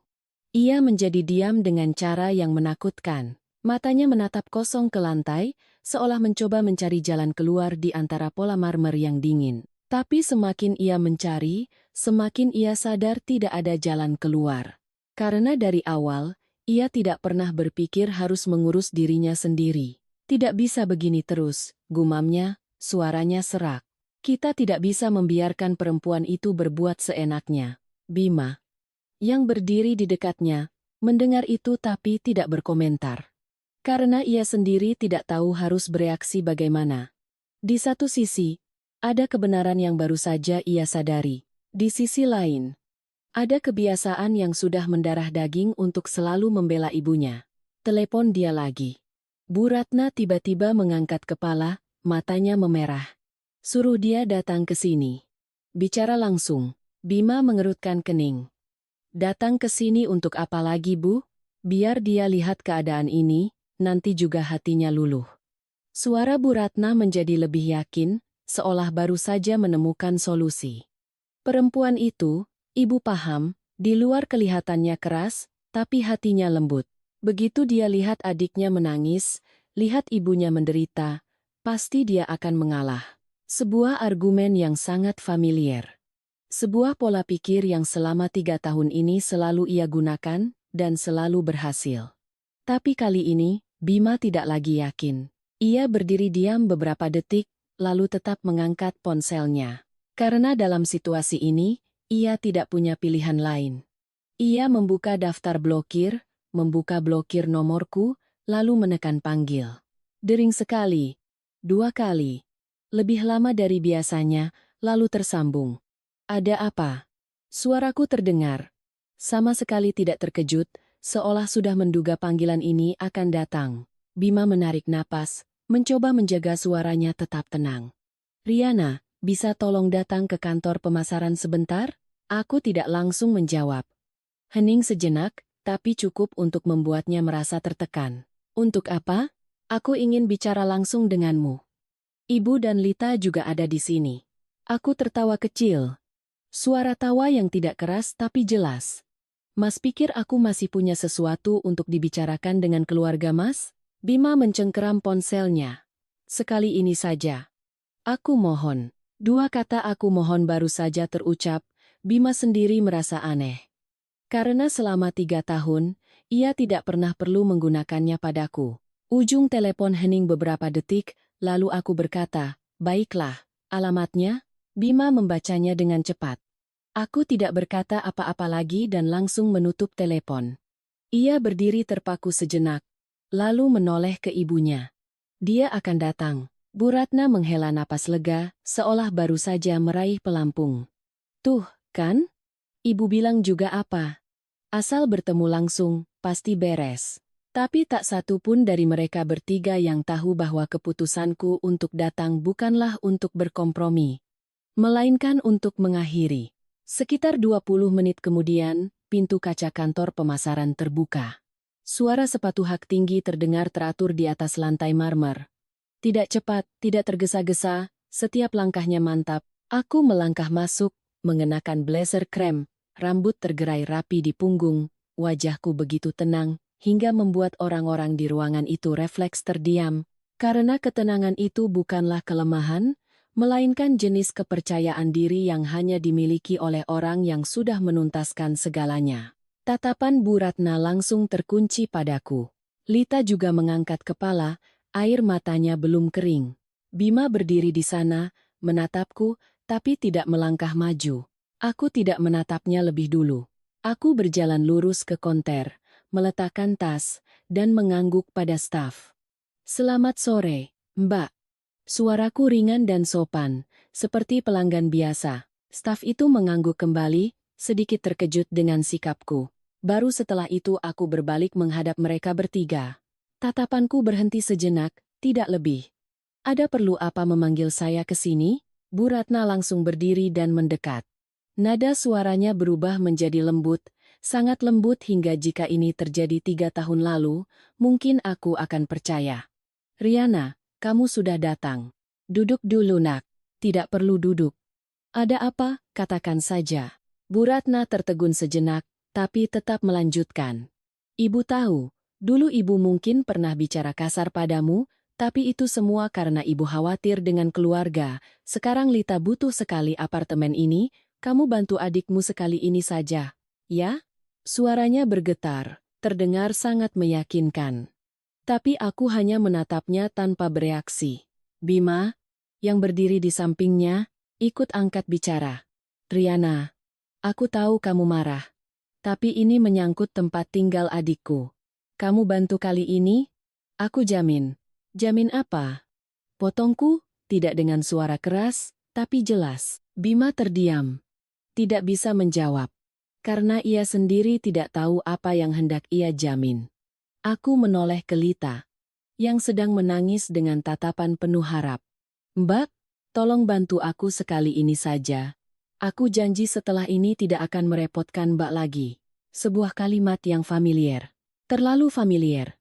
Ia menjadi diam dengan cara yang menakutkan. Matanya menatap kosong ke lantai, seolah mencoba mencari jalan keluar di antara pola marmer yang dingin. Tapi semakin ia mencari, semakin ia sadar tidak ada jalan keluar. Karena dari awal, ia tidak pernah berpikir harus mengurus dirinya sendiri. Tidak bisa begini terus, gumamnya, suaranya serak. Kita tidak bisa membiarkan perempuan itu berbuat seenaknya. Bima, yang berdiri di dekatnya, mendengar itu tapi tidak berkomentar. Karena ia sendiri tidak tahu harus bereaksi bagaimana. Di satu sisi, ada kebenaran yang baru saja ia sadari. Di sisi lain, ada kebiasaan yang sudah mendarah daging untuk selalu membela ibunya. Telepon dia lagi. Bu Ratna tiba-tiba mengangkat kepala, matanya memerah. Suruh dia datang ke sini. Bicara langsung. Bima mengerutkan kening. Datang ke sini untuk apa lagi, Bu? Biar dia lihat keadaan ini, nanti juga hatinya luluh. Suara Bu Ratna menjadi lebih yakin, seolah baru saja menemukan solusi. Perempuan itu, Ibu paham, di luar kelihatannya keras, tapi hatinya lembut. Begitu dia lihat adiknya menangis, lihat ibunya menderita, Pasti dia akan mengalah. Sebuah argumen yang sangat familiar. Sebuah pola pikir yang selama 3 tahun ini selalu ia gunakan dan selalu berhasil. Tapi kali ini, Bima tidak lagi yakin. Ia berdiri diam beberapa detik, lalu tetap mengangkat ponselnya. Karena dalam situasi ini, ia tidak punya pilihan lain. Ia membuka daftar blokir, membuka blokir nomorku, lalu menekan panggil. Dering sekali, 2 kali, lebih lama dari biasanya, lalu tersambung. Ada apa? Suaraku terdengar. Sama sekali tidak terkejut, seolah sudah menduga panggilan ini akan datang. Bima menarik napas, mencoba menjaga suaranya tetap tenang. Riana, bisa tolong datang ke kantor pemasaran sebentar? Aku tidak langsung menjawab. Hening sejenak, tapi cukup untuk membuatnya merasa tertekan. Untuk apa? Aku ingin bicara langsung denganmu. Ibu dan Lita juga ada di sini. Aku tertawa kecil. Suara tawa yang tidak keras tapi jelas. Mas pikir aku masih punya sesuatu untuk dibicarakan dengan keluarga Mas? Bima mencengkeram ponselnya. Sekali ini saja. Aku mohon. 2 kata aku mohon baru saja terucap, Bima sendiri merasa aneh. Karena selama 3 tahun, ia tidak pernah perlu menggunakannya padaku. Ujung telepon hening beberapa detik, lalu aku berkata, baiklah, alamatnya? Bima membacanya dengan cepat. Aku tidak berkata apa-apa lagi dan langsung menutup telepon. Ia berdiri terpaku sejenak, lalu menoleh ke ibunya. Dia akan datang. Bu Ratna menghela napas lega, seolah baru saja meraih pelampung. Tuh, kan? Ibu bilang juga apa? Asal bertemu langsung, pasti beres. Tapi tak satu pun dari mereka bertiga yang tahu bahwa keputusanku untuk datang bukanlah untuk berkompromi, melainkan untuk mengakhiri. Sekitar 20 menit kemudian, pintu kaca kantor pemasaran terbuka. Suara sepatu hak tinggi terdengar teratur di atas lantai marmer. Tidak cepat, tidak tergesa-gesa, setiap langkahnya mantap. Aku melangkah masuk, mengenakan blazer krem, rambut tergerai rapi di punggung, wajahku begitu tenang, hingga membuat orang-orang di ruangan itu refleks terdiam. Karena ketenangan itu bukanlah kelemahan, melainkan jenis kepercayaan diri yang hanya dimiliki oleh orang yang sudah menuntaskan segalanya. Tatapan Bu Ratna langsung terkunci padaku. Lita juga mengangkat kepala, air matanya belum kering. Bima berdiri di sana, menatapku, tapi tidak melangkah maju. Aku tidak menatapnya lebih dulu. Aku berjalan lurus ke konter, meletakkan tas, dan mengangguk pada staf. Selamat sore, Mbak. Suaraku ringan dan sopan, seperti pelanggan biasa. Staf itu mengangguk kembali, sedikit terkejut dengan sikapku. Baru setelah itu aku berbalik menghadap mereka bertiga. Tatapanku berhenti sejenak, tidak lebih. Ada perlu apa memanggil saya ke sini? Bu Ratna langsung berdiri dan mendekat. Nada suaranya berubah menjadi lembut, sangat lembut hingga jika ini terjadi 3 tahun lalu, mungkin aku akan percaya. Riana, kamu sudah datang. Duduk dulu nak. Tidak perlu duduk. Ada apa? Katakan saja. Bu Ratna tertegun sejenak, tapi tetap melanjutkan. Ibu tahu. Dulu ibu mungkin pernah bicara kasar padamu, tapi itu semua karena ibu khawatir dengan keluarga. Sekarang Lita butuh sekali apartemen ini, kamu bantu adikmu sekali ini saja. Ya? Suaranya bergetar, terdengar sangat meyakinkan. Tapi aku hanya menatapnya tanpa bereaksi. Bima, yang berdiri di sampingnya, ikut angkat bicara. Riana, aku tahu kamu marah. Tapi ini menyangkut tempat tinggal adikku. Kamu bantu kali ini? Aku jamin. Jamin apa? Potongku, tidak dengan suara keras, tapi jelas. Bima terdiam. Tidak bisa menjawab. Karena ia sendiri tidak tahu apa yang hendak ia jamin. Aku menoleh ke Lita, yang sedang menangis dengan tatapan penuh harap. Mbak, tolong bantu aku sekali ini saja. Aku janji setelah ini tidak akan merepotkan Mbak lagi. Sebuah kalimat yang familiar. Terlalu familiar.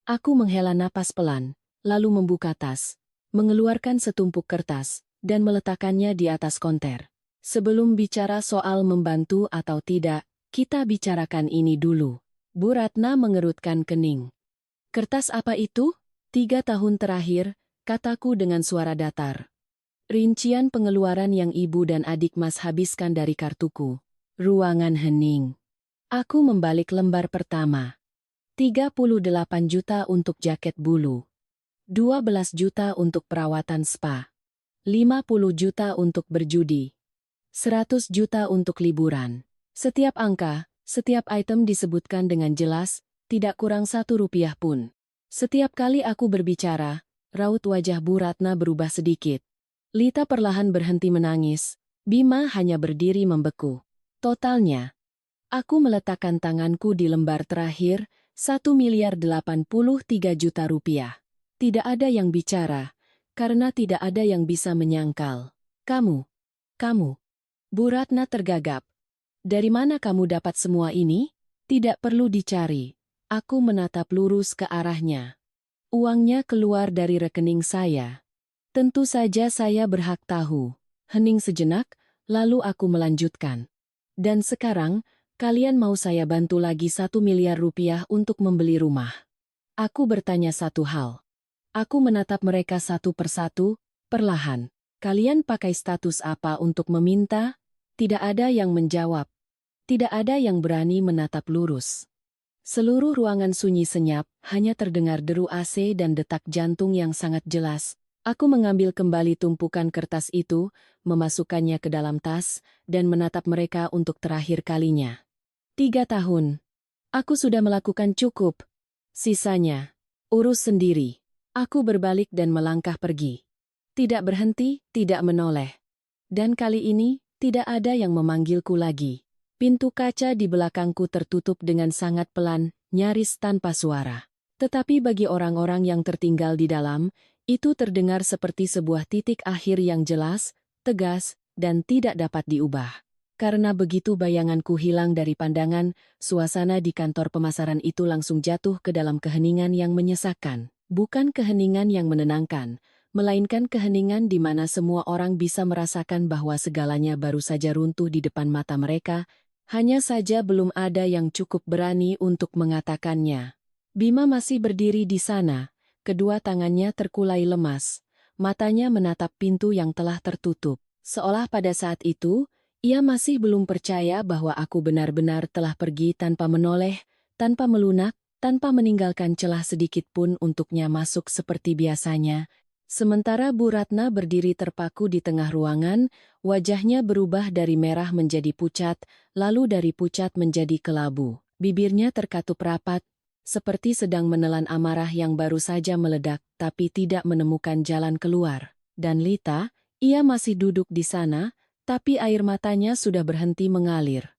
Aku menghela napas pelan, lalu membuka tas, mengeluarkan setumpuk kertas, dan meletakkannya di atas konter. Sebelum bicara soal membantu atau tidak, kita bicarakan ini dulu. Bu Ratna mengerutkan kening. Kertas apa itu? 3 tahun terakhir, kataku dengan suara datar. Rincian pengeluaran yang ibu dan adik Mas habiskan dari kartuku. Ruangan hening. Aku membalik lembar pertama. 38 juta untuk jaket bulu. 12 juta untuk perawatan spa. 50 juta untuk berjudi. 100 juta untuk liburan. Setiap angka, setiap item disebutkan dengan jelas, tidak kurang 1 rupiah pun. Setiap kali aku berbicara, raut wajah Bu Ratna berubah sedikit. Lita perlahan berhenti menangis, Bima hanya berdiri membeku. Totalnya, aku meletakkan tanganku di lembar terakhir, 1.083 juta rupiah. Tidak ada yang bicara, karena tidak ada yang bisa menyangkal. Kamu. Bu Ratna tergagap. Dari mana kamu dapat semua ini? Tidak perlu dicari. Aku menatap lurus ke arahnya. Uangnya keluar dari rekening saya. Tentu saja saya berhak tahu. Hening sejenak, lalu aku melanjutkan. Dan sekarang, kalian mau saya bantu lagi 1 miliar rupiah untuk membeli rumah. Aku bertanya satu hal. Aku menatap mereka satu persatu, perlahan. Kalian pakai status apa untuk meminta? Tidak ada yang menjawab. Tidak ada yang berani menatap lurus. Seluruh ruangan sunyi senyap, hanya terdengar deru AC dan detak jantung yang sangat jelas. Aku mengambil kembali tumpukan kertas itu, memasukkannya ke dalam tas, dan menatap mereka untuk terakhir kalinya. 3 tahun. Aku sudah melakukan cukup. Sisanya, urus sendiri. Aku berbalik dan melangkah pergi. Tidak berhenti, tidak menoleh. Dan kali ini, tidak ada yang memanggilku lagi. Pintu kaca di belakangku tertutup dengan sangat pelan, nyaris tanpa suara. Tetapi bagi orang-orang yang tertinggal di dalam, itu terdengar seperti sebuah titik akhir yang jelas, tegas, dan tidak dapat diubah. Karena begitu bayanganku hilang dari pandangan, suasana di kantor pemasaran itu langsung jatuh ke dalam keheningan yang menyesakkan. Bukan keheningan yang menenangkan, melainkan keheningan di mana semua orang bisa merasakan bahwa segalanya baru saja runtuh di depan mata mereka, hanya saja belum ada yang cukup berani untuk mengatakannya. Bima masih berdiri di sana, kedua tangannya terkulai lemas, matanya menatap pintu yang telah tertutup, seolah pada saat itu, ia masih belum percaya bahwa aku benar-benar telah pergi tanpa menoleh, tanpa melunak, tanpa meninggalkan celah sedikit pun untuknya masuk seperti biasanya. Sementara Bu Ratna berdiri terpaku di tengah ruangan, wajahnya berubah dari merah menjadi pucat, lalu dari pucat menjadi kelabu. Bibirnya terkatup rapat, seperti sedang menelan amarah yang baru saja meledak tapi tidak menemukan jalan keluar. Dan Lita, ia masih duduk di sana, tapi air matanya sudah berhenti mengalir.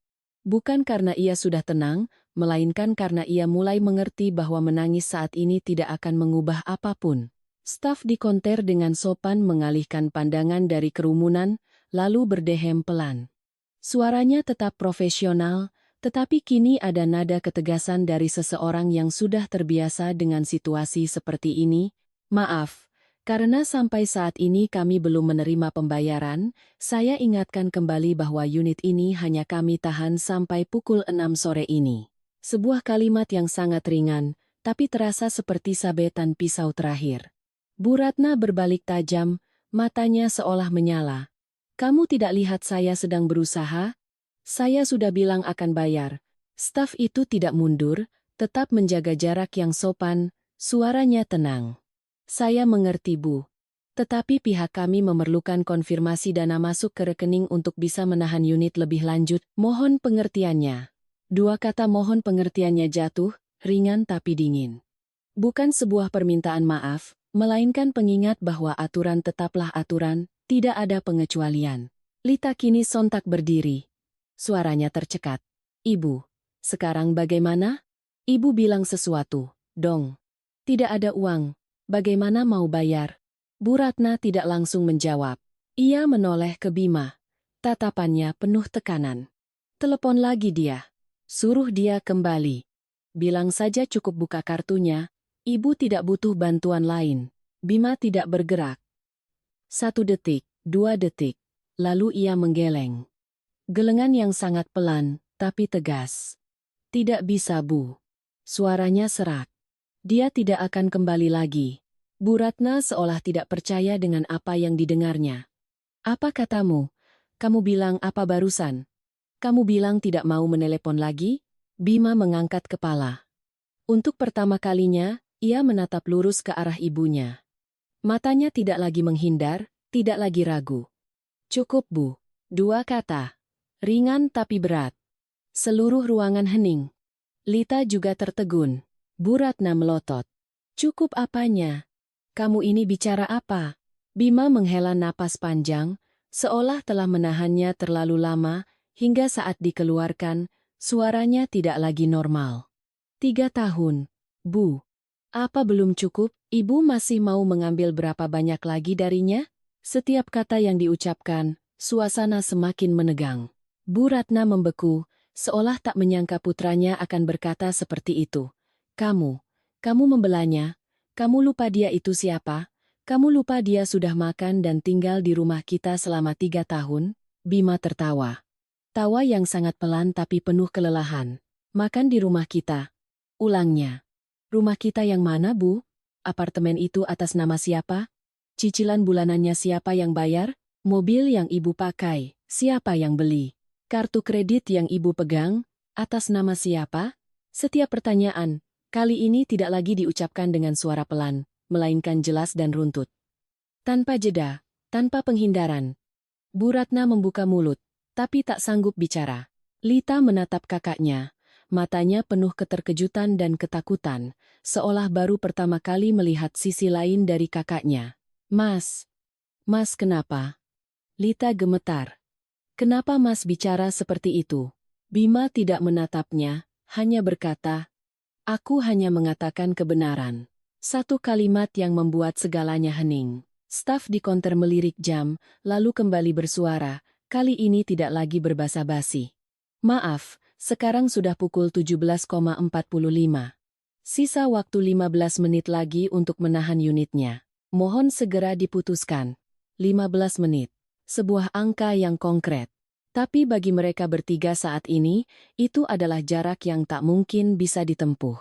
Bukan karena ia sudah tenang, melainkan karena ia mulai mengerti bahwa menangis saat ini tidak akan mengubah apapun. Staf di konter dengan sopan mengalihkan pandangan dari kerumunan, lalu berdehem pelan. Suaranya tetap profesional, tetapi kini ada nada ketegasan dari seseorang yang sudah terbiasa dengan situasi seperti ini. Maaf. Karena sampai saat ini kami belum menerima pembayaran, saya ingatkan kembali bahwa unit ini hanya kami tahan sampai pukul 6 sore ini. Sebuah kalimat yang sangat ringan, tapi terasa seperti sabetan pisau terakhir. Bu Ratna berbalik tajam, matanya seolah menyala. Kamu tidak lihat saya sedang berusaha? Saya sudah bilang akan bayar. Staf itu tidak mundur, tetap menjaga jarak yang sopan, suaranya tenang. Saya mengerti Bu. Tetapi pihak kami memerlukan konfirmasi dana masuk ke rekening untuk bisa menahan unit lebih lanjut. Mohon pengertiannya. Dua kata mohon pengertiannya jatuh, ringan tapi dingin. Bukan sebuah permintaan maaf, melainkan pengingat bahwa aturan tetaplah aturan, tidak ada pengecualian. Lita kini sontak berdiri. Suaranya tercekat. Ibu, sekarang bagaimana? Ibu bilang sesuatu, dong. Tidak ada uang. Bagaimana mau bayar? Bu Ratna tidak langsung menjawab. Ia menoleh ke Bima. Tatapannya penuh tekanan. Telepon lagi dia. Suruh dia kembali. Bilang saja cukup buka kartunya. Ibu tidak butuh bantuan lain. Bima tidak bergerak. 1 detik, 2 detik. Lalu ia menggeleng. Gelengan yang sangat pelan, tapi tegas. Tidak bisa Bu. Suaranya serak. Dia tidak akan kembali lagi. Bu Ratna seolah tidak percaya dengan apa yang didengarnya. Apa katamu? Kamu bilang apa barusan? Kamu bilang tidak mau menelepon lagi? Bima mengangkat kepala. Untuk pertama kalinya, ia menatap lurus ke arah ibunya. Matanya tidak lagi menghindar, tidak lagi ragu. Cukup, Bu. 2 kata. Ringan tapi berat. Seluruh ruangan hening. Lita juga tertegun. Bu Ratna melotot. Cukup apanya? Kamu ini bicara apa? Bima menghela napas panjang, seolah telah menahannya terlalu lama, hingga saat dikeluarkan, suaranya tidak lagi normal. 3 tahun. Bu. Apa belum cukup? Ibu masih mau mengambil berapa banyak lagi darinya? Setiap kata yang diucapkan, suasana semakin menegang. Bu Ratna membeku, seolah tak menyangka putranya akan berkata seperti itu. Kamu membelanya. Kamu lupa dia itu siapa? Kamu lupa dia sudah makan dan tinggal di rumah kita selama 3 tahun? Bima tertawa. Tawa yang sangat pelan tapi penuh kelelahan. Makan di rumah kita. Ulangnya. Rumah kita yang mana, Bu? Apartemen itu atas nama siapa? Cicilan bulanannya siapa yang bayar? Mobil yang ibu pakai, siapa yang beli? Kartu kredit yang ibu pegang, atas nama siapa? Setiap pertanyaan, kali ini tidak lagi diucapkan dengan suara pelan, melainkan jelas dan runtut. Tanpa jeda, tanpa penghindaran. Bu Ratna membuka mulut, tapi tak sanggup bicara. Lita menatap kakaknya, matanya penuh keterkejutan dan ketakutan, seolah baru pertama kali melihat sisi lain dari kakaknya. Mas kenapa? Lita gemetar. Kenapa Mas bicara seperti itu? Bima tidak menatapnya, hanya berkata, aku hanya mengatakan kebenaran. Satu kalimat yang membuat segalanya hening. Staf di konter melirik jam, lalu kembali bersuara, kali ini tidak lagi berbasa-basi. Maaf, sekarang sudah pukul 17.45. Sisa waktu 15 menit lagi untuk menahan unitnya. Mohon segera diputuskan. 15 menit. Sebuah angka yang konkret. Tapi bagi mereka bertiga saat ini, itu adalah jarak yang tak mungkin bisa ditempuh.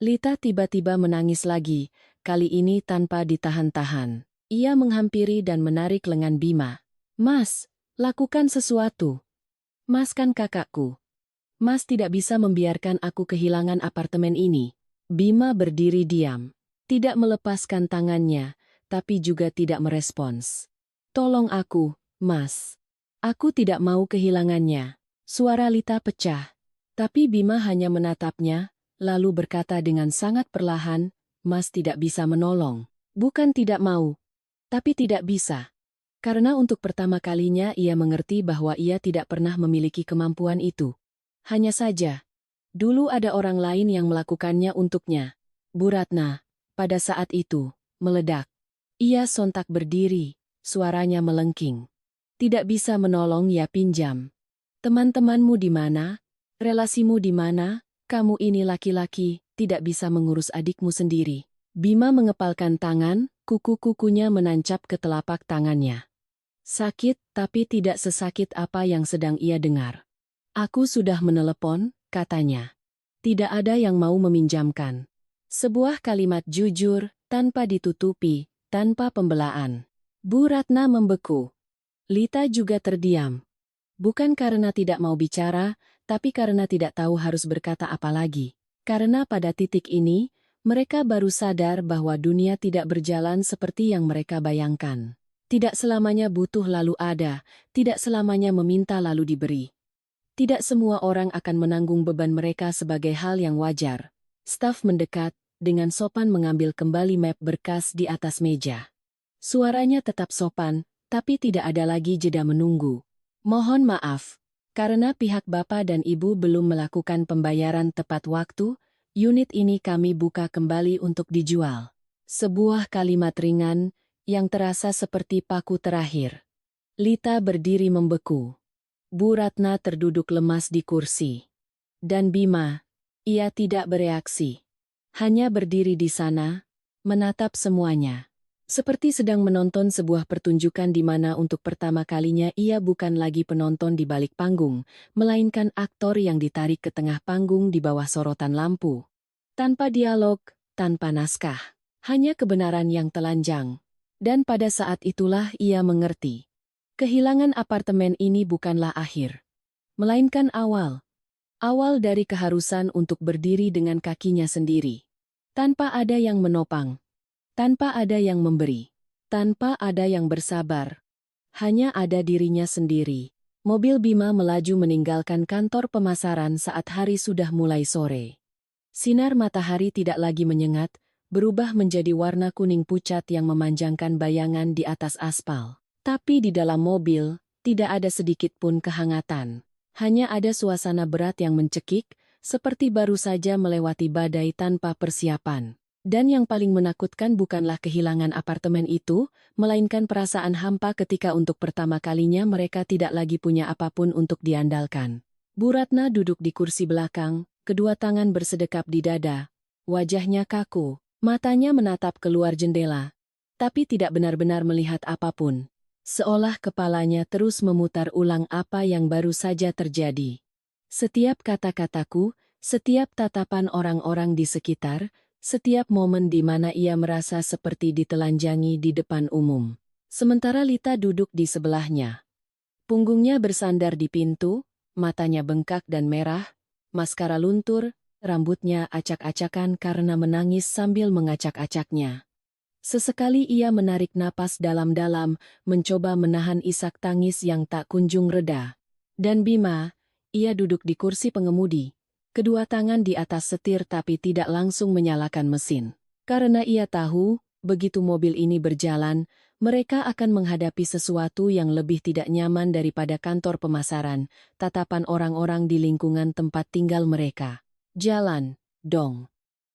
Lita tiba-tiba menangis lagi, kali ini tanpa ditahan-tahan. Ia menghampiri dan menarik lengan Bima. Mas, lakukan sesuatu. Mas kan kakakku. Mas tidak bisa membiarkan aku kehilangan apartemen ini. Bima berdiri diam. Tidak melepaskan tangannya, tapi juga tidak merespons. Tolong aku, Mas. Aku tidak mau kehilangannya. Suara Lita pecah. Tapi Bima hanya menatapnya, lalu berkata dengan sangat perlahan, Mas tidak bisa menolong. Bukan tidak mau, tapi tidak bisa. Karena untuk pertama kalinya ia mengerti bahwa ia tidak pernah memiliki kemampuan itu. Hanya saja, dulu ada orang lain yang melakukannya untuknya. Bu Ratna, pada saat itu, meledak. Ia sontak berdiri, suaranya melengking. Tidak bisa menolong ya pinjam. Teman-temanmu di mana? Relasimu di mana? Kamu ini laki-laki, tidak bisa mengurus adikmu sendiri. Bima mengepalkan tangan, kuku-kukunya menancap ke telapak tangannya. Sakit, tapi tidak sesakit apa yang sedang ia dengar. Aku sudah menelepon, katanya. Tidak ada yang mau meminjamkan. Sebuah kalimat jujur, tanpa ditutupi, tanpa pembelaan. Bu Ratna membeku. Lita juga terdiam. Bukan karena tidak mau bicara, tapi karena tidak tahu harus berkata apa lagi. Karena pada titik ini, mereka baru sadar bahwa dunia tidak berjalan seperti yang mereka bayangkan. Tidak selamanya butuh lalu ada, tidak selamanya meminta lalu diberi. Tidak semua orang akan menanggung beban mereka sebagai hal yang wajar. Staf mendekat, dengan sopan mengambil kembali map berkas di atas meja. Suaranya tetap sopan, tapi tidak ada lagi jeda menunggu. Mohon maaf, karena pihak Bapak dan Ibu belum melakukan pembayaran tepat waktu, unit ini kami buka kembali untuk dijual. Sebuah kalimat ringan, yang terasa seperti paku terakhir. Lita berdiri membeku. Bu Ratna terduduk lemas di kursi. Dan Bima, ia tidak bereaksi. Hanya berdiri di sana, menatap semuanya. Seperti sedang menonton sebuah pertunjukan di mana untuk pertama kalinya ia bukan lagi penonton di balik panggung, melainkan aktor yang ditarik ke tengah panggung di bawah sorotan lampu. Tanpa dialog, tanpa naskah. Hanya kebenaran yang telanjang. Dan pada saat itulah ia mengerti. Kehilangan apartemen ini bukanlah akhir, melainkan awal. Awal dari keharusan untuk berdiri dengan kakinya sendiri. Tanpa ada yang menopang. Tanpa ada yang memberi. Tanpa ada yang bersabar. Hanya ada dirinya sendiri. Mobil Bima melaju meninggalkan kantor pemasaran saat hari sudah mulai sore. Sinar matahari tidak lagi menyengat, berubah menjadi warna kuning pucat yang memanjangkan bayangan di atas aspal. Tapi di dalam mobil, tidak ada sedikit pun kehangatan. Hanya ada suasana berat yang mencekik, seperti baru saja melewati badai tanpa persiapan. Dan yang paling menakutkan bukanlah kehilangan apartemen itu, melainkan perasaan hampa ketika untuk pertama kalinya mereka tidak lagi punya apapun untuk diandalkan. Bu Ratna duduk di kursi belakang, kedua tangan bersedekap di dada. Wajahnya kaku, matanya menatap keluar jendela, tapi tidak benar-benar melihat apapun. Seolah kepalanya terus memutar ulang apa yang baru saja terjadi. Setiap kata-kataku, setiap tatapan orang-orang di sekitar, setiap momen di mana ia merasa seperti ditelanjangi di depan umum. Sementara Lita duduk di sebelahnya. Punggungnya bersandar di pintu, matanya bengkak dan merah, maskara luntur, rambutnya acak-acakan karena menangis sambil mengacak-acaknya. Sesekali ia menarik napas dalam-dalam, mencoba menahan isak tangis yang tak kunjung reda. Dan Bima, ia duduk di kursi pengemudi, kedua tangan di atas setir tapi tidak langsung menyalakan mesin. Karena ia tahu, begitu mobil ini berjalan, mereka akan menghadapi sesuatu yang lebih tidak nyaman daripada kantor pemasaran, tatapan orang-orang di lingkungan tempat tinggal mereka. Jalan, dong.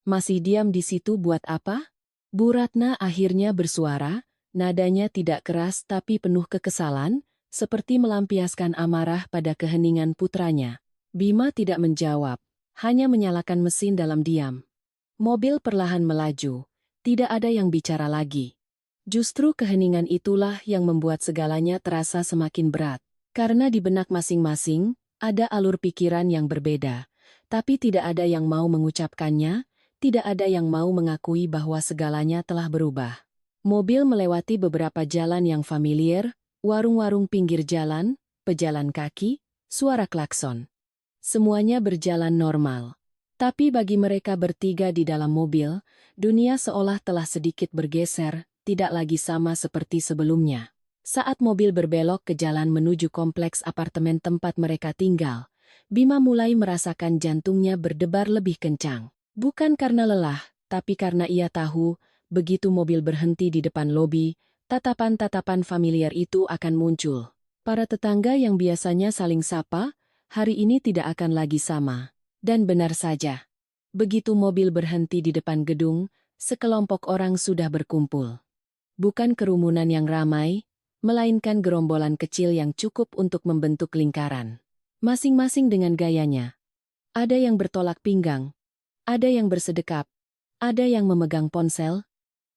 Masih diam di situ buat apa? Bu Ratna akhirnya bersuara, nadanya tidak keras tapi penuh kekesalan, seperti melampiaskan amarah pada keheningan putranya. Bima tidak menjawab, hanya menyalakan mesin dalam diam. Mobil perlahan melaju, tidak ada yang bicara lagi. Justru keheningan itulah yang membuat segalanya terasa semakin berat. Karena di benak masing-masing, ada alur pikiran yang berbeda. Tapi tidak ada yang mau mengucapkannya, tidak ada yang mau mengakui bahwa segalanya telah berubah. Mobil melewati beberapa jalan yang familiar, warung-warung pinggir jalan, pejalan kaki, suara klakson. Semuanya berjalan normal. Tapi bagi mereka bertiga di dalam mobil, dunia seolah telah sedikit bergeser, tidak lagi sama seperti sebelumnya. Saat mobil berbelok ke jalan menuju kompleks apartemen tempat mereka tinggal, Bima mulai merasakan jantungnya berdebar lebih kencang. Bukan karena lelah, tapi karena ia tahu, begitu mobil berhenti di depan lobi, tatapan-tatapan familiar itu akan muncul. Para tetangga yang biasanya saling sapa, hari ini tidak akan lagi sama. Dan benar saja. Begitu mobil berhenti di depan gedung, sekelompok orang sudah berkumpul. Bukan kerumunan yang ramai, melainkan gerombolan kecil yang cukup untuk membentuk lingkaran. Masing-masing dengan gayanya. Ada yang bertolak pinggang, ada yang bersedekap, ada yang memegang ponsel,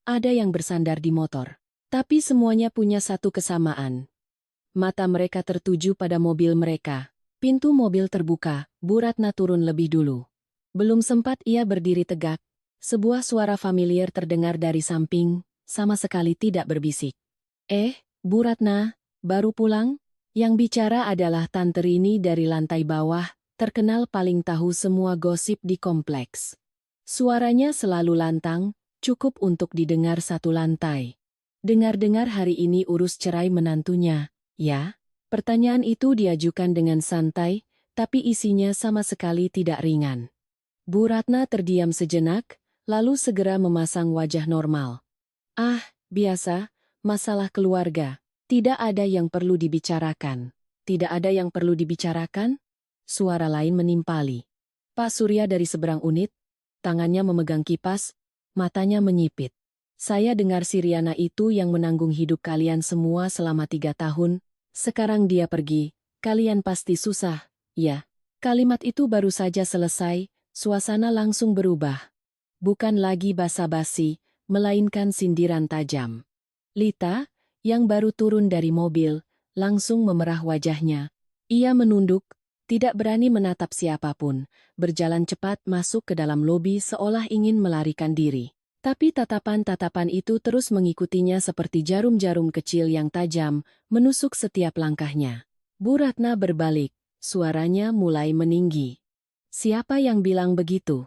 ada yang bersandar di motor. Tapi semuanya punya satu kesamaan. Mata mereka tertuju pada mobil mereka. Pintu mobil terbuka, Bu Ratna turun lebih dulu. Belum sempat ia berdiri tegak, sebuah suara familiar terdengar dari samping, sama sekali tidak berbisik. Bu Ratna, baru pulang? Yang bicara adalah Tante Rini dari lantai bawah, terkenal paling tahu semua gosip di kompleks. Suaranya selalu lantang, cukup untuk didengar satu lantai. Dengar-dengar hari ini urus cerai menantunya, ya? Pertanyaan itu diajukan dengan santai, tapi isinya sama sekali tidak ringan. Bu Ratna terdiam sejenak, lalu segera memasang wajah normal. Biasa, masalah keluarga. Tidak ada yang perlu dibicarakan. Tidak ada yang perlu dibicarakan? Suara lain menimpali. Pak Surya dari seberang unit, tangannya memegang kipas, matanya menyipit. Saya dengar si Riana itu yang menanggung hidup kalian semua selama 3 tahun, sekarang dia pergi, kalian pasti susah, ya. Kalimat itu baru saja selesai, suasana langsung berubah. Bukan lagi basa-basi, melainkan sindiran tajam. Lita, yang baru turun dari mobil, langsung memerah wajahnya. Ia menunduk, tidak berani menatap siapapun, berjalan cepat masuk ke dalam lobi seolah ingin melarikan diri. Tapi tatapan-tatapan itu terus mengikutinya seperti jarum-jarum kecil yang tajam, menusuk setiap langkahnya. Bu Ratna berbalik, suaranya mulai meninggi. Siapa yang bilang begitu?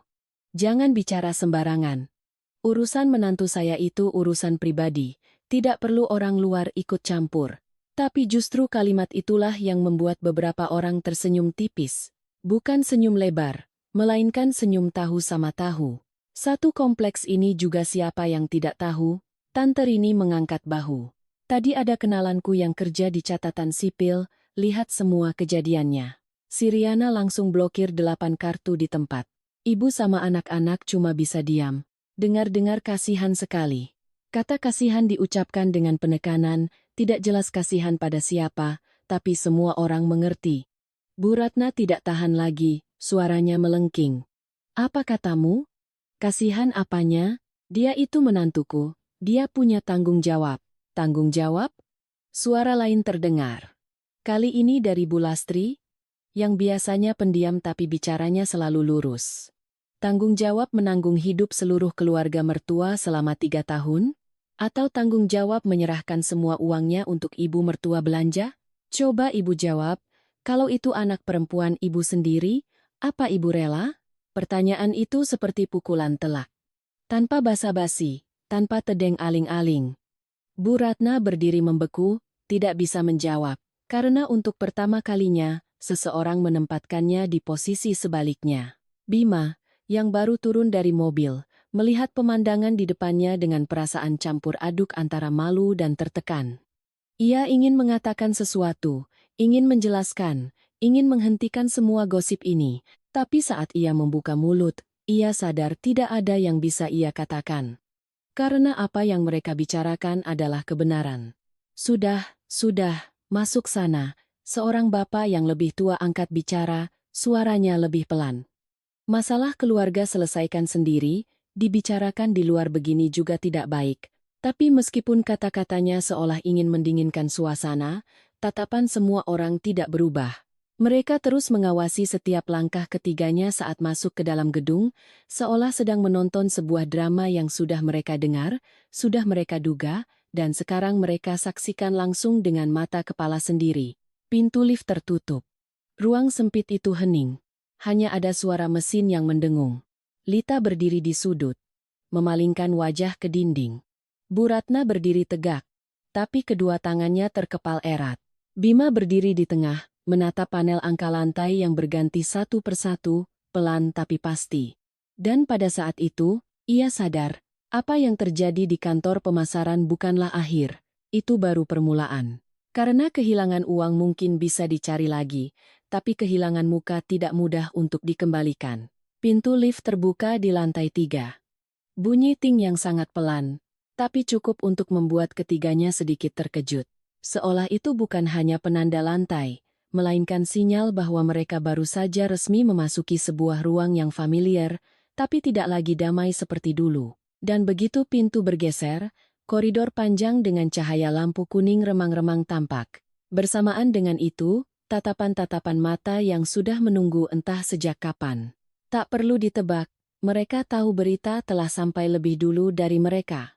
Jangan bicara sembarangan. Urusan menantu saya itu urusan pribadi, tidak perlu orang luar ikut campur. Tapi justru kalimat itulah yang membuat beberapa orang tersenyum tipis. Bukan senyum lebar, melainkan senyum tahu sama tahu. Satu kompleks ini juga siapa yang tidak tahu? Tante Rini mengangkat bahu. Tadi ada kenalanku yang kerja di catatan sipil, lihat semua kejadiannya. Siriana langsung blokir 8 kartu di tempat. Ibu sama anak-anak cuma bisa diam. Dengar-dengar kasihan sekali. Kata kasihan diucapkan dengan penekanan, tidak jelas kasihan pada siapa, tapi semua orang mengerti. Bu Ratna tidak tahan lagi, suaranya melengking. Apa katamu? Kasihan apanya? Dia itu menantuku, dia punya tanggung jawab. Tanggung jawab? Suara lain terdengar. Kali ini dari Bu Lastri, yang biasanya pendiam tapi bicaranya selalu lurus. Tanggung jawab menanggung hidup seluruh keluarga mertua selama 3 tahun? Atau tanggung jawab menyerahkan semua uangnya untuk ibu mertua belanja? Coba ibu jawab, kalau itu anak perempuan ibu sendiri, apa ibu rela? Pertanyaan itu seperti pukulan telak. Tanpa basa-basi, tanpa tedeng aling-aling. Bu Ratna berdiri membeku, tidak bisa menjawab, karena untuk pertama kalinya, seseorang menempatkannya di posisi sebaliknya. Bima, yang baru turun dari mobil, melihat pemandangan di depannya dengan perasaan campur aduk antara malu dan tertekan. Ia ingin mengatakan sesuatu, ingin menjelaskan, ingin menghentikan semua gosip ini, tapi saat ia membuka mulut, ia sadar tidak ada yang bisa ia katakan. Karena apa yang mereka bicarakan adalah kebenaran. Sudah, masuk sana. Seorang bapak yang lebih tua angkat bicara, suaranya lebih pelan. Masalah keluarga selesaikan sendiri, dibicarakan di luar begini juga tidak baik. Tapi meskipun kata-katanya seolah ingin mendinginkan suasana, tatapan semua orang tidak berubah. Mereka terus mengawasi setiap langkah ketiganya saat masuk ke dalam gedung, seolah sedang menonton sebuah drama yang sudah mereka dengar, sudah mereka duga, dan sekarang mereka saksikan langsung dengan mata kepala sendiri. Pintu lift tertutup. Ruang sempit itu hening. Hanya ada suara mesin yang mendengung. Lita berdiri di sudut, memalingkan wajah ke dinding. Bu Ratna berdiri tegak, tapi kedua tangannya terkepal erat. Bima berdiri di tengah, menatap panel angka lantai yang berganti satu persatu, pelan tapi pasti. Dan pada saat itu, ia sadar, apa yang terjadi di kantor pemasaran bukanlah akhir, itu baru permulaan. Karena kehilangan uang mungkin bisa dicari lagi, tapi kehilangan muka tidak mudah untuk dikembalikan. Pintu lift terbuka di lantai 3. Bunyi ting yang sangat pelan, tapi cukup untuk membuat ketiganya sedikit terkejut. Seolah itu bukan hanya penanda lantai, melainkan sinyal bahwa mereka baru saja resmi memasuki sebuah ruang yang familiar, tapi tidak lagi damai seperti dulu. Dan begitu pintu bergeser, koridor panjang dengan cahaya lampu kuning remang-remang tampak. Bersamaan dengan itu, tatapan-tatapan mata yang sudah menunggu entah sejak kapan. Tak perlu ditebak, mereka tahu berita telah sampai lebih dulu dari mereka.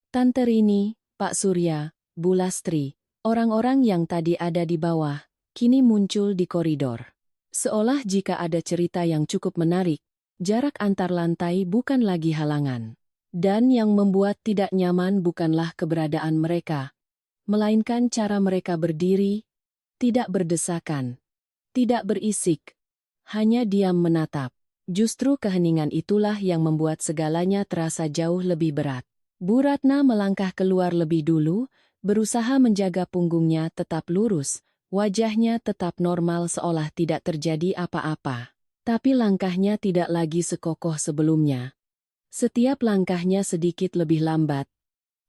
Tante Rini, Pak Surya, Bu Lastri, orang-orang yang tadi ada di bawah, kini muncul di koridor. Seolah jika ada cerita yang cukup menarik, jarak antar lantai bukan lagi halangan. Dan yang membuat tidak nyaman bukanlah keberadaan mereka, melainkan cara mereka berdiri, tidak berdesakan, tidak berisik, hanya diam menatap. Justru keheningan itulah yang membuat segalanya terasa jauh lebih berat. Bu Ratna melangkah keluar lebih dulu, berusaha menjaga punggungnya tetap lurus, wajahnya tetap normal seolah tidak terjadi apa-apa. Tapi langkahnya tidak lagi sekokoh sebelumnya. Setiap langkahnya sedikit lebih lambat,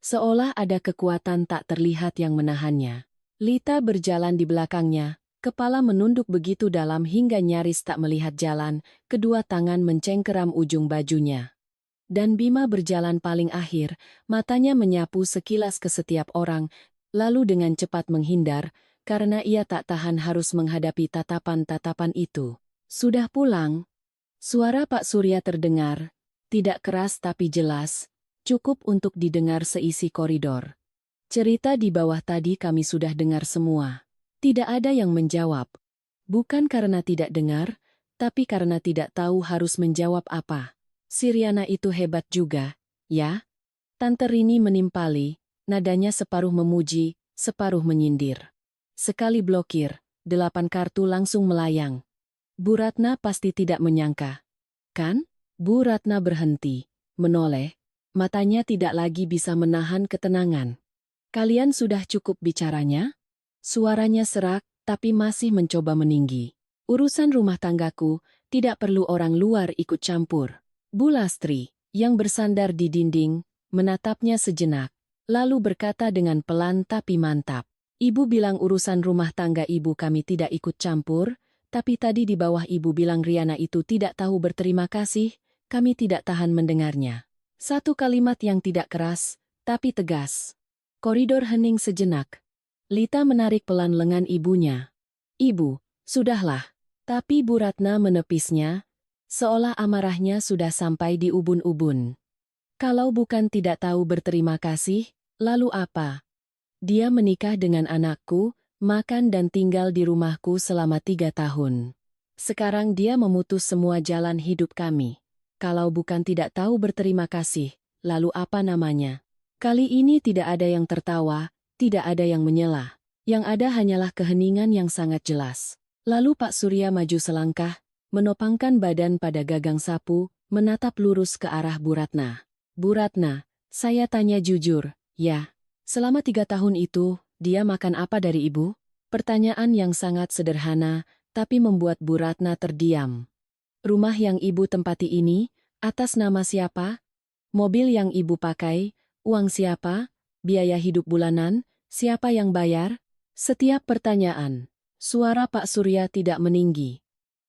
seolah ada kekuatan tak terlihat yang menahannya. Lita berjalan di belakangnya, kepala menunduk begitu dalam hingga nyaris tak melihat jalan, kedua tangan mencengkeram ujung bajunya. Dan Bima berjalan paling akhir, matanya menyapu sekilas ke setiap orang, lalu dengan cepat menghindar, karena ia tak tahan harus menghadapi tatapan-tatapan itu. Sudah pulang? Suara Pak Surya terdengar. Tidak keras tapi jelas, Cukup untuk didengar seisi koridor. Cerita di bawah tadi kami sudah dengar semua. Tidak ada yang menjawab. Bukan karena tidak dengar, tapi karena tidak tahu harus menjawab apa. Si Riana itu hebat juga, ya? Tante Rini menimpali, nadanya separuh memuji, separuh menyindir. Sekali blokir, 8 kartu langsung melayang. Bu Ratna pasti tidak menyangka. Kan? Bu Ratna berhenti, menoleh, matanya tidak lagi bisa menahan ketenangan. Kalian sudah cukup bicaranya? Suaranya serak, tapi masih mencoba meninggi. Urusan rumah tanggaku, tidak perlu orang luar ikut campur. Bu Lastri, yang bersandar di dinding, menatapnya sejenak, lalu berkata dengan pelan tapi mantap. Ibu bilang urusan rumah tangga ibu kami tidak ikut campur, tapi tadi di bawah ibu bilang Riana itu tidak tahu berterima kasih, kami tidak tahan mendengarnya. Satu kalimat yang tidak keras, tapi tegas. Koridor hening sejenak. Lita menarik pelan lengan ibunya. Ibu, sudahlah. Tapi Bu Ratna menepisnya, seolah amarahnya sudah sampai di ubun-ubun. Kalau bukan tidak tahu berterima kasih, lalu apa? Dia menikah dengan anakku, makan dan tinggal di rumahku selama 3 tahun. Sekarang dia memutus semua jalan hidup kami. Kalau bukan tidak tahu berterima kasih, lalu apa namanya? Kali ini tidak ada yang tertawa, tidak ada yang menyela. Yang ada hanyalah keheningan yang sangat jelas. Lalu Pak Surya maju selangkah, menopangkan badan pada gagang sapu, menatap lurus ke arah Bu Ratna. Bu Ratna, saya tanya jujur, ya. Selama 3 tahun itu, dia makan apa dari ibu? Pertanyaan yang sangat sederhana, tapi membuat Bu Ratna terdiam. Rumah yang ibu tempati ini, atas nama siapa? Mobil yang ibu pakai, uang siapa? Biaya hidup bulanan, siapa yang bayar? Setiap pertanyaan, suara Pak Surya tidak meninggi.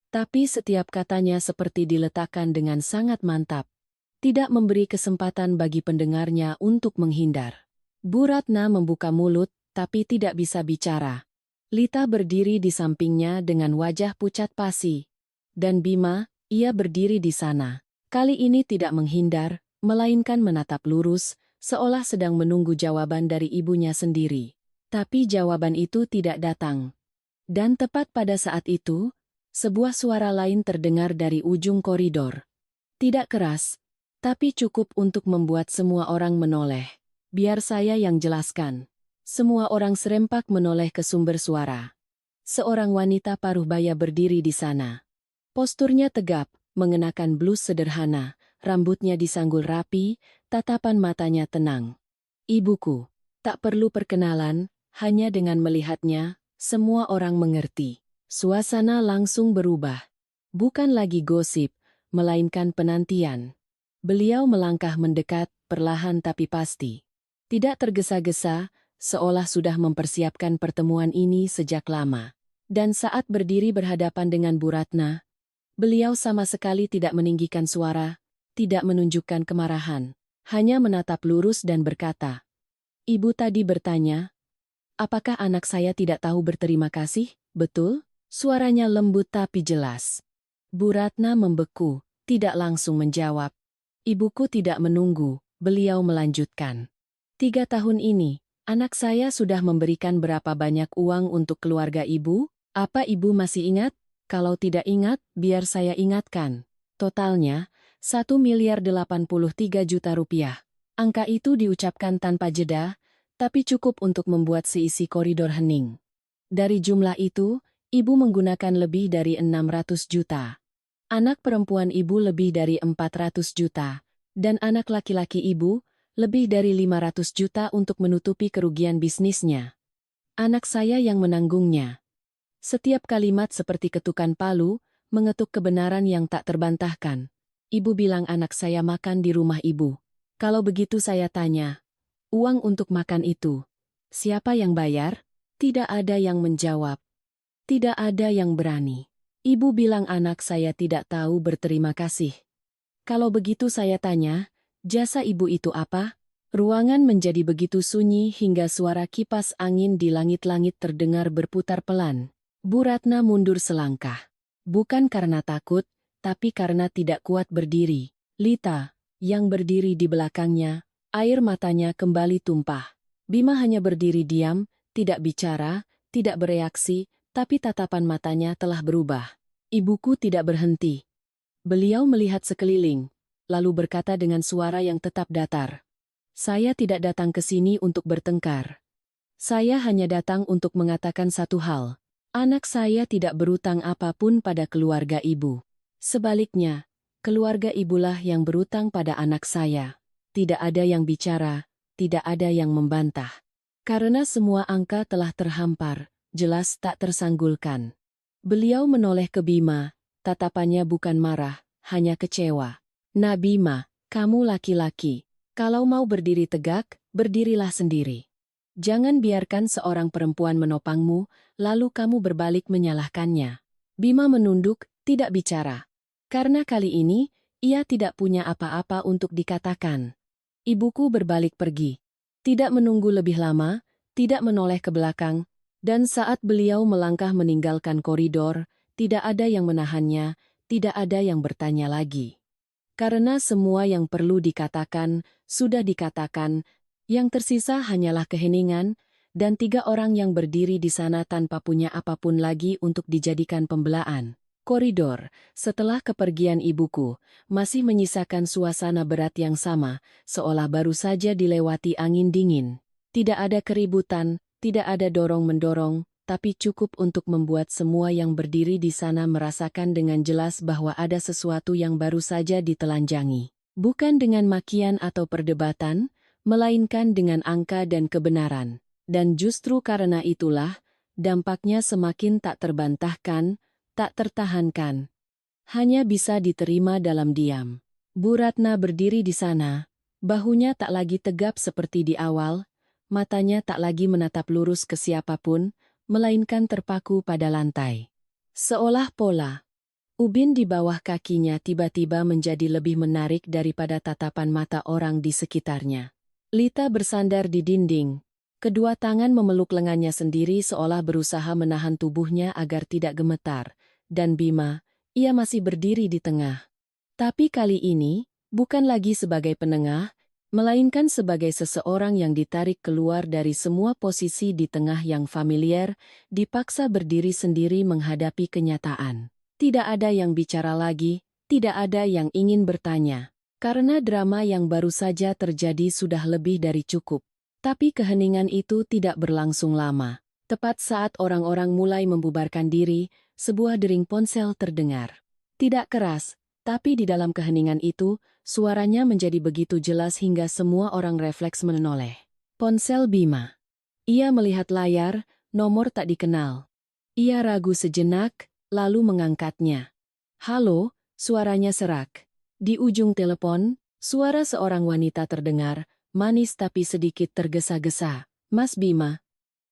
Tapi setiap katanya seperti diletakkan dengan sangat mantap. Tidak memberi kesempatan bagi pendengarnya untuk menghindar. Bu Ratna membuka mulut, tapi tidak bisa bicara. Lita berdiri di sampingnya dengan wajah pucat pasi. Dan Bima, ia berdiri di sana. Kali ini tidak menghindar, melainkan menatap lurus, seolah sedang menunggu jawaban dari ibunya sendiri. Tapi jawaban itu tidak datang. Dan tepat pada saat itu, sebuah suara lain terdengar dari ujung koridor. Tidak keras, tapi cukup untuk membuat semua orang menoleh. Biar saya yang jelaskan. Semua orang serempak menoleh ke sumber suara. Seorang wanita paruh baya berdiri di sana. Posturnya tegap, mengenakan blus sederhana, rambutnya disanggul rapi, tatapan matanya tenang. Ibuku, tak perlu perkenalan, hanya dengan melihatnya, semua orang mengerti. Suasana langsung berubah. Bukan lagi gosip, melainkan penantian. Beliau melangkah mendekat, perlahan tapi pasti. Tidak tergesa-gesa, seolah sudah mempersiapkan pertemuan ini sejak lama. Dan saat berdiri berhadapan dengan Bu Ratna, beliau sama sekali tidak meninggikan suara, tidak menunjukkan kemarahan. Hanya menatap lurus dan berkata, Ibu tadi bertanya, apakah anak saya tidak tahu berterima kasih? Betul? Suaranya lembut tapi jelas. Bu Ratna membeku, tidak langsung menjawab. Ibuku tidak menunggu, beliau melanjutkan. 3 tahun ini, anak saya sudah memberikan berapa banyak uang untuk keluarga ibu? Apa ibu masih ingat? Kalau tidak ingat, biar saya ingatkan. Totalnya, 1.083.000.000 rupiah. Angka itu diucapkan tanpa jeda, tapi cukup untuk membuat seisi koridor hening. Dari jumlah itu, ibu menggunakan lebih dari 600 juta. Anak perempuan ibu lebih dari 400 juta. Dan anak laki-laki ibu, lebih dari 500 juta untuk menutupi kerugian bisnisnya. Anak saya yang menanggungnya. Setiap kalimat seperti ketukan palu, mengetuk kebenaran yang tak terbantahkan. Ibu bilang anak saya makan di rumah ibu. Kalau begitu saya tanya, uang untuk makan itu, siapa yang bayar? Tidak ada yang menjawab. Tidak ada yang berani. Ibu bilang anak saya tidak tahu berterima kasih. Kalau begitu saya tanya, jasa ibu itu apa? Ruangan menjadi begitu sunyi hingga suara kipas angin di langit-langit terdengar berputar pelan. Bu Ratna mundur selangkah. Bukan karena takut, tapi karena tidak kuat berdiri. Lita, yang berdiri di belakangnya, Air matanya kembali tumpah. Bima hanya berdiri diam, tidak bicara, tidak bereaksi, tapi tatapan matanya telah berubah. Ibuku tidak berhenti. Beliau melihat sekeliling, lalu berkata dengan suara yang tetap datar. Saya tidak datang ke sini untuk bertengkar. Saya hanya datang untuk mengatakan satu hal. Anak saya tidak berutang apapun pada keluarga ibu. Sebaliknya, keluarga ibulah yang berutang pada anak saya. Tidak ada yang bicara, tidak ada yang membantah. Karena semua angka telah terhampar, jelas tak tersanggulkan. Beliau menoleh ke Bima, tatapannya bukan marah, hanya kecewa. Nah Bima, kamu laki-laki. Kalau mau berdiri tegak, berdirilah sendiri. Jangan biarkan seorang perempuan menopangmu, lalu kamu berbalik menyalahkannya. Bima menunduk, tidak bicara. Karena kali ini, ia tidak punya apa-apa untuk dikatakan. Ibuku berbalik pergi. Tidak menunggu lebih lama, tidak menoleh ke belakang, dan saat beliau melangkah meninggalkan koridor, tidak ada yang menahannya, tidak ada yang bertanya lagi. Karena semua yang perlu dikatakan, sudah dikatakan, yang tersisa hanyalah keheningan, dan 3 orang yang berdiri di sana tanpa punya apapun lagi untuk dijadikan pembelaan. Koridor, setelah kepergian ibuku, masih menyisakan suasana berat yang sama, seolah baru saja dilewati angin dingin. Tidak ada keributan, tidak ada dorong-mendorong, tapi cukup untuk membuat semua yang berdiri di sana merasakan dengan jelas bahwa ada sesuatu yang baru saja ditelanjangi. Bukan dengan makian atau perdebatan, melainkan dengan angka dan kebenaran. Dan justru karena itulah, dampaknya semakin tak terbantahkan, tak tertahankan. Hanya bisa diterima dalam diam. Bu Ratna berdiri di sana, bahunya tak lagi tegap seperti di awal, matanya tak lagi menatap lurus ke siapapun, melainkan terpaku pada lantai. Seolah pola ubin di bawah kakinya tiba-tiba menjadi lebih menarik daripada tatapan mata orang di sekitarnya. Lita bersandar di dinding. Kedua tangan memeluk lengannya sendiri seolah berusaha menahan tubuhnya agar tidak gemetar. Dan Bima, ia masih berdiri di tengah. Tapi kali ini, bukan lagi sebagai penengah, melainkan sebagai seseorang yang ditarik keluar dari semua posisi di tengah yang familiar, dipaksa berdiri sendiri menghadapi kenyataan. Tidak ada yang bicara lagi, tidak ada yang ingin bertanya. Karena drama yang baru saja terjadi sudah lebih dari cukup. Tapi keheningan itu tidak berlangsung lama. Tepat saat orang-orang mulai membubarkan diri, sebuah dering ponsel terdengar. Tidak keras, tapi di dalam keheningan itu, suaranya menjadi begitu jelas hingga semua orang refleks menoleh. Ponsel Bima. Ia melihat layar, nomor tak dikenal. Ia ragu sejenak, lalu mengangkatnya. Halo, suaranya serak. Di ujung telepon, suara seorang wanita terdengar, manis tapi sedikit tergesa-gesa. Mas Bima.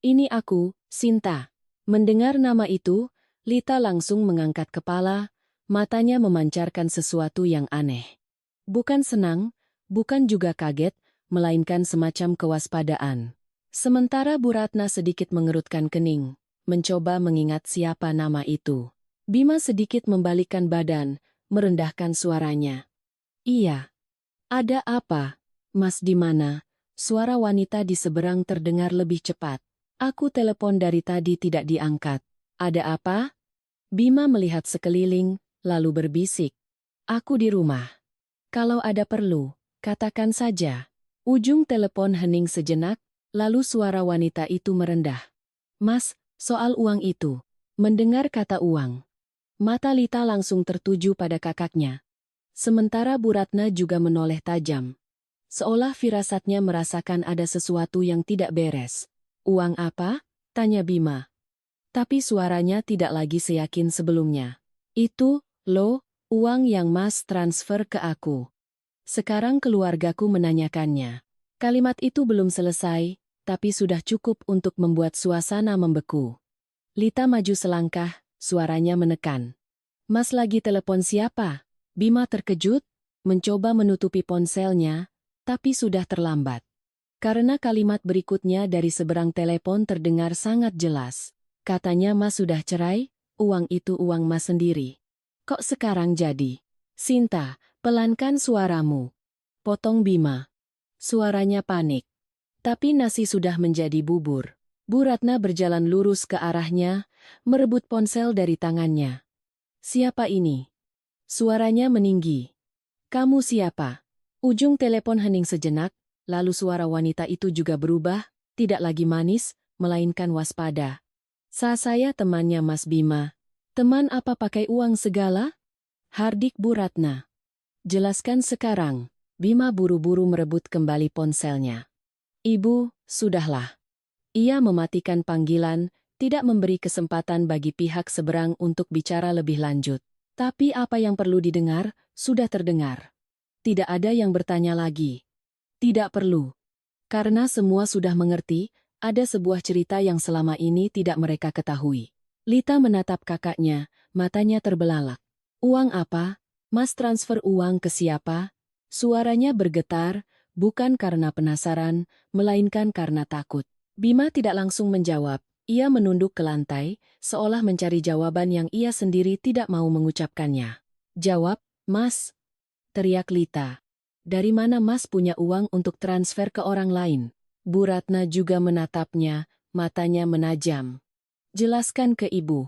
Ini aku, Sinta. Mendengar nama itu, Lita langsung mengangkat kepala, matanya memancarkan sesuatu yang aneh. Bukan senang, bukan juga kaget, melainkan semacam kewaspadaan. Sementara Bu Ratna sedikit mengerutkan kening, mencoba mengingat siapa nama itu. Bima sedikit membalikkan badan, merendahkan suaranya. Iya. Ada apa? Mas di mana? Suara wanita di seberang terdengar lebih cepat. Aku telepon dari tadi tidak diangkat. Ada apa? Bima melihat sekeliling, lalu berbisik. Aku di rumah. Kalau ada perlu, katakan saja. Ujung telepon hening sejenak, lalu suara wanita itu merendah. Mas, soal uang itu. Mendengar kata uang. Mata Lita langsung tertuju pada kakaknya. Sementara Bu Ratna juga menoleh tajam. Seolah firasatnya merasakan ada sesuatu yang tidak beres. Uang apa? Tanya Bima. Tapi suaranya tidak lagi seyakin sebelumnya. Itu, loh, uang yang Mas transfer ke aku. Sekarang keluargaku menanyakannya. Kalimat itu belum selesai, tapi sudah cukup untuk membuat suasana membeku. Lita maju selangkah, suaranya menekan. Mas lagi telepon siapa? Bima terkejut, mencoba menutupi ponselnya, tapi sudah terlambat. Karena kalimat berikutnya dari seberang telepon terdengar sangat jelas. Katanya Mas sudah cerai, uang itu uang Mas sendiri. Kok sekarang jadi? Sinta, pelankan suaramu. Potong Bima. Suaranya panik. Tapi nasi sudah menjadi bubur. Bu Ratna berjalan lurus ke arahnya, merebut ponsel dari tangannya. Siapa ini? Suaranya meninggi. Kamu siapa? Ujung telepon hening sejenak, lalu suara wanita itu juga berubah, tidak lagi manis, melainkan waspada. Saya temannya Mas Bima. Teman apa pakai uang segala? Hardik Bu Ratna. Jelaskan sekarang. Bima buru-buru merebut kembali ponselnya. Ibu, sudahlah. Ia mematikan panggilan, tidak memberi kesempatan bagi pihak seberang untuk bicara lebih lanjut. Tapi apa yang perlu didengar, sudah terdengar. Tidak ada yang bertanya lagi. Tidak perlu. Karena semua sudah mengerti, ada sebuah cerita yang selama ini tidak mereka ketahui. Lita menatap kakaknya, matanya terbelalak. Uang apa? Mas transfer uang ke siapa? Suaranya bergetar, bukan karena penasaran, melainkan karena takut. Bima tidak langsung menjawab, ia menunduk ke lantai, seolah mencari jawaban yang ia sendiri tidak mau mengucapkannya. Jawab, Mas, teriak Lita. Dari mana Mas punya uang untuk transfer ke orang lain? Bu Ratna juga menatapnya, matanya menajam. Jelaskan ke ibu.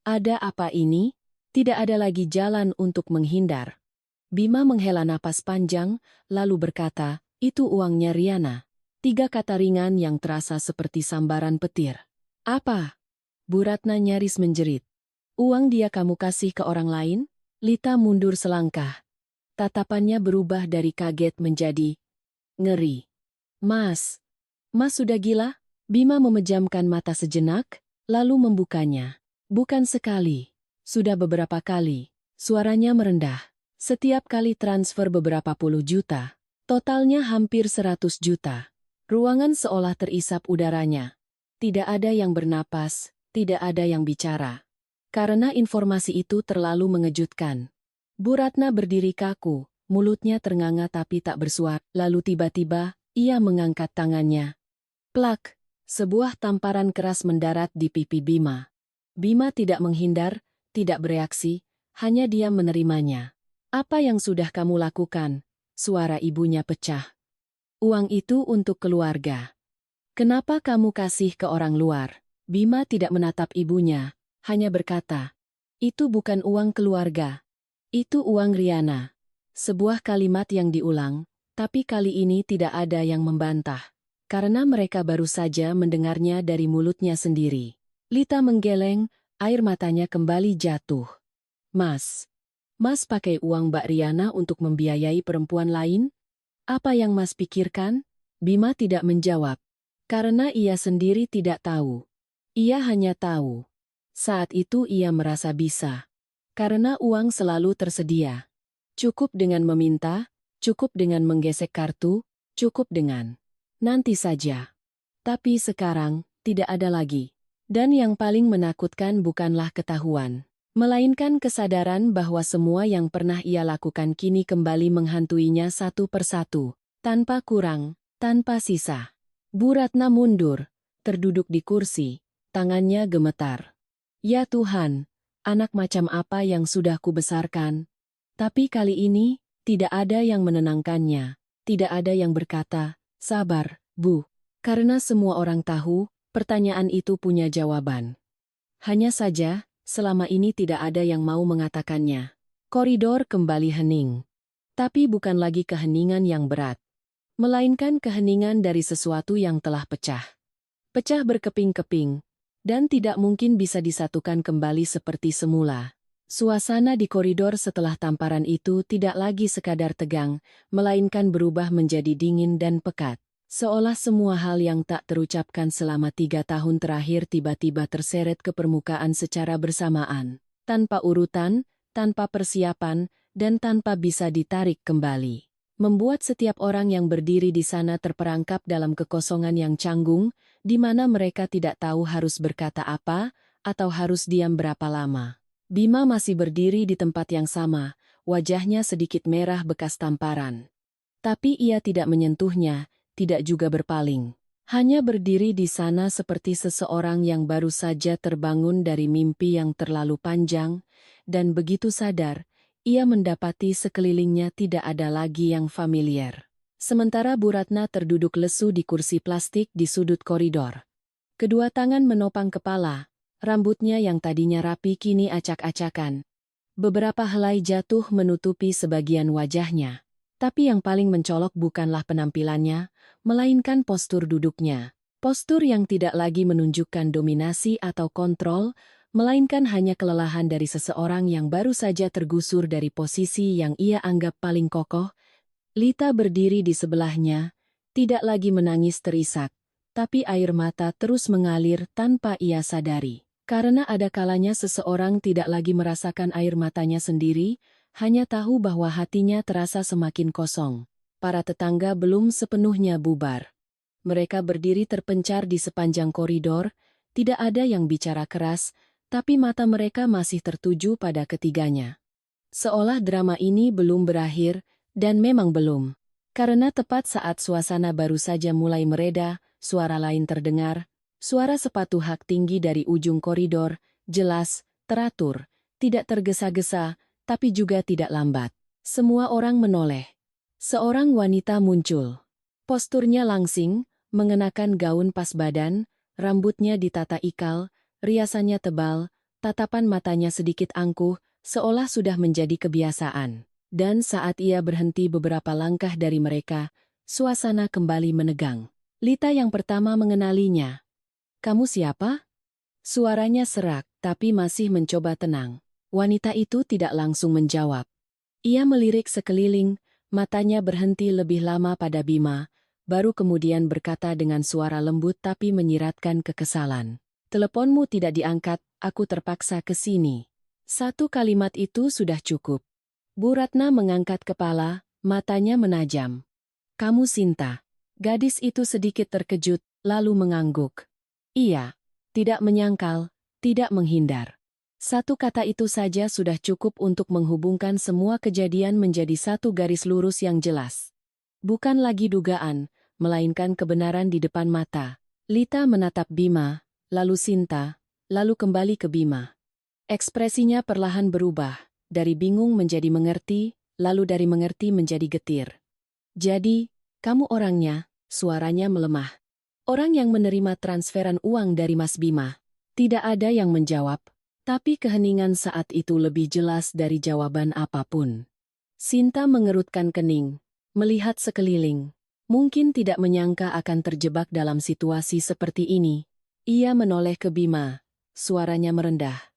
Ada apa ini? Tidak ada lagi jalan untuk menghindar. Bima menghela napas panjang, lalu berkata, itu uangnya Riana. 3 kata ringan yang terasa seperti sambaran petir. Apa? Bu Ratna nyaris menjerit. Uang dia kamu kasih ke orang lain? Lita mundur selangkah. Tatapannya berubah dari kaget menjadi ngeri. Mas sudah gila? Bima memejamkan mata sejenak, lalu membukanya. Bukan sekali. Sudah beberapa kali. Suaranya merendah. Setiap kali transfer beberapa puluh juta. Totalnya hampir 100 juta. Ruangan seolah terisap udaranya. Tidak ada yang bernapas, tidak ada yang bicara. Karena informasi itu terlalu mengejutkan. Bu Ratna berdiri kaku, mulutnya ternganga tapi tak bersuara. Lalu tiba-tiba, ia mengangkat tangannya. Plak! Sebuah tamparan keras mendarat di pipi Bima. Bima tidak menghindar, tidak bereaksi, hanya diam menerimanya. Apa yang sudah kamu lakukan? Suara ibunya pecah. Uang itu untuk keluarga. Kenapa kamu kasih ke orang luar? Bima tidak menatap ibunya, hanya berkata, itu bukan uang keluarga. Itu uang Riana. Sebuah kalimat yang diulang, tapi kali ini tidak ada yang membantah. Karena mereka baru saja mendengarnya dari mulutnya sendiri. Lita menggeleng, air matanya kembali jatuh. Mas pakai uang Mbak Riana untuk membiayai perempuan lain? Apa yang Mas pikirkan? Bima tidak menjawab. Karena ia sendiri tidak tahu. Ia hanya tahu. Saat itu ia merasa bisa. Karena uang selalu tersedia. Cukup dengan meminta, cukup dengan menggesek kartu, cukup dengan nanti saja. Tapi sekarang, tidak ada lagi. Dan yang paling menakutkan bukanlah ketahuan, melainkan kesadaran bahwa semua yang pernah ia lakukan kini kembali menghantuinya satu persatu, tanpa kurang, tanpa sisa. Bu Ratna mundur, terduduk di kursi, tangannya gemetar. Ya Tuhan, anak macam apa yang sudah kubesarkan? Tapi kali ini, tidak ada yang menenangkannya, tidak ada yang berkata, sabar, Bu. Karena semua orang tahu, pertanyaan itu punya jawaban. Hanya saja, selama ini tidak ada yang mau mengatakannya. Koridor kembali hening. Tapi bukan lagi keheningan yang berat. Melainkan keheningan dari sesuatu yang telah pecah. Pecah berkeping-keping. Dan tidak mungkin bisa disatukan kembali seperti semula. Suasana di koridor setelah tamparan itu tidak lagi sekadar tegang, melainkan berubah menjadi dingin dan pekat. Seolah semua hal yang tak terucapkan selama 3 tahun terakhir tiba-tiba terseret ke permukaan secara bersamaan. Tanpa urutan, tanpa persiapan, dan tanpa bisa ditarik kembali. Membuat setiap orang yang berdiri di sana terperangkap dalam kekosongan yang canggung, di mana mereka tidak tahu harus berkata apa, atau harus diam berapa lama. Bima masih berdiri di tempat yang sama, wajahnya sedikit merah bekas tamparan. Tapi ia tidak menyentuhnya, tidak juga berpaling. Hanya berdiri di sana seperti seseorang yang baru saja terbangun dari mimpi yang terlalu panjang, dan begitu sadar, ia mendapati sekelilingnya tidak ada lagi yang familiar. Sementara Bu Ratna terduduk lesu di kursi plastik di sudut koridor. Kedua tangan menopang kepala, rambutnya yang tadinya rapi kini acak-acakan. Beberapa helai jatuh menutupi sebagian wajahnya. Tapi yang paling mencolok bukanlah penampilannya, melainkan postur duduknya. Postur yang tidak lagi menunjukkan dominasi atau kontrol, melainkan hanya kelelahan dari seseorang yang baru saja tergusur dari posisi yang ia anggap paling kokoh. Lita berdiri di sebelahnya, tidak lagi menangis terisak, tapi air mata terus mengalir tanpa ia sadari. Karena ada kalanya seseorang tidak lagi merasakan air matanya sendiri, hanya tahu bahwa hatinya terasa semakin kosong. Para tetangga belum sepenuhnya bubar. Mereka berdiri terpencar di sepanjang koridor, tidak ada yang bicara keras, tapi mata mereka masih tertuju pada ketiganya. Seolah drama ini belum berakhir, dan memang belum. Karena tepat saat suasana baru saja mulai mereda, suara lain terdengar, suara sepatu hak tinggi dari ujung koridor, jelas, teratur, tidak tergesa-gesa, tapi juga tidak lambat. Semua orang menoleh. Seorang wanita muncul. Posturnya langsing, mengenakan gaun pas badan, rambutnya ditata ikal, riasannya tebal, tatapan matanya sedikit angkuh, seolah sudah menjadi kebiasaan. Dan saat ia berhenti beberapa langkah dari mereka, suasana kembali menegang. Lita yang pertama mengenalinya. "Kamu siapa?" Suaranya serak, tapi masih mencoba tenang. Wanita itu tidak langsung menjawab. Ia melirik sekeliling, matanya berhenti lebih lama pada Bima, baru kemudian berkata dengan suara lembut tapi menyiratkan kekesalan. "Teleponmu tidak diangkat, aku terpaksa ke sini." Satu kalimat itu sudah cukup. Bu Ratna mengangkat kepala, matanya menajam. "Kamu Sinta." Gadis itu sedikit terkejut, lalu mengangguk. Iya, tidak menyangkal, tidak menghindar. Satu kata itu saja sudah cukup untuk menghubungkan semua kejadian menjadi satu garis lurus yang jelas. Bukan lagi dugaan, melainkan kebenaran di depan mata. Lita menatap Bima, lalu Sinta, lalu kembali ke Bima. Ekspresinya perlahan berubah, dari bingung menjadi mengerti, lalu dari mengerti menjadi getir. "Jadi, kamu orangnya," suaranya melemah. "Orang yang menerima transferan uang dari Mas Bima." Tidak ada yang menjawab, tapi keheningan saat itu lebih jelas dari jawaban apapun. Sinta mengerutkan kening, melihat sekeliling. Mungkin tidak menyangka akan terjebak dalam situasi seperti ini. Ia menoleh ke Bima, suaranya merendah.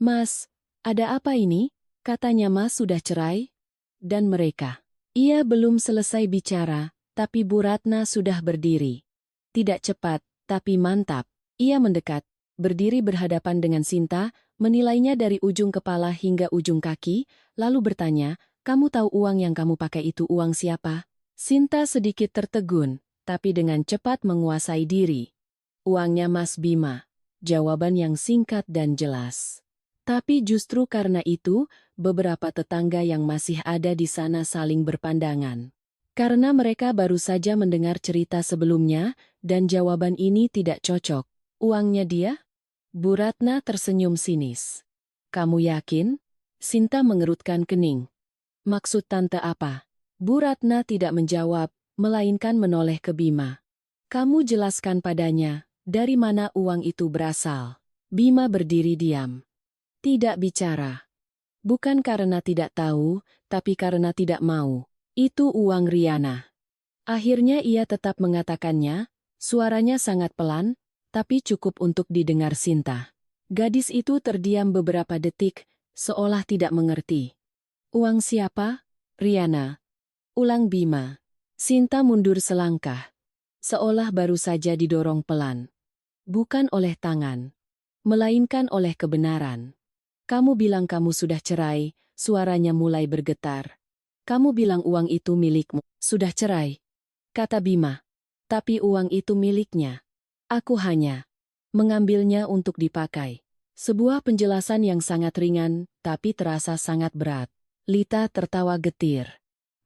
"Mas, ada apa ini?" Katanya Mas sudah cerai? Dan mereka. Ia belum selesai bicara, tapi Bu Ratna sudah berdiri. Tidak cepat, tapi mantap. Ia mendekat, berdiri berhadapan dengan Sinta, menilainya dari ujung kepala hingga ujung kaki, lalu bertanya, "Kamu tahu uang yang kamu pakai itu uang siapa?" Sinta sedikit tertegun, tapi dengan cepat menguasai diri. "Uangnya Mas Bima." Jawaban yang singkat dan jelas. Tapi justru karena itu, beberapa tetangga yang masih ada di sana saling berpandangan. Karena mereka baru saja mendengar cerita sebelumnya, dan jawaban ini tidak cocok. "Uangnya dia?" Bu Ratna tersenyum sinis. "Kamu yakin?" Sinta mengerutkan kening. "Maksud tante apa?" Bu Ratna tidak menjawab, melainkan menoleh ke Bima. "Kamu jelaskan padanya, dari mana uang itu berasal." Bima berdiri diam. Tidak bicara. Bukan karena tidak tahu, tapi karena tidak mau. "Itu uang Riana." Akhirnya ia tetap mengatakannya, suaranya sangat pelan, tapi cukup untuk didengar Sinta. Gadis itu terdiam beberapa detik, seolah tidak mengerti. "Uang siapa?" "Riana." Ulang Bima. Sinta mundur selangkah. Seolah baru saja didorong pelan. Bukan oleh tangan, melainkan oleh kebenaran. "Kamu bilang kamu sudah cerai," suaranya mulai bergetar. "Kamu bilang uang itu milikmu." "Sudah cerai," kata Bima. "Tapi uang itu miliknya. Aku hanya mengambilnya untuk dipakai." Sebuah penjelasan yang sangat ringan, tapi terasa sangat berat. Lita tertawa getir.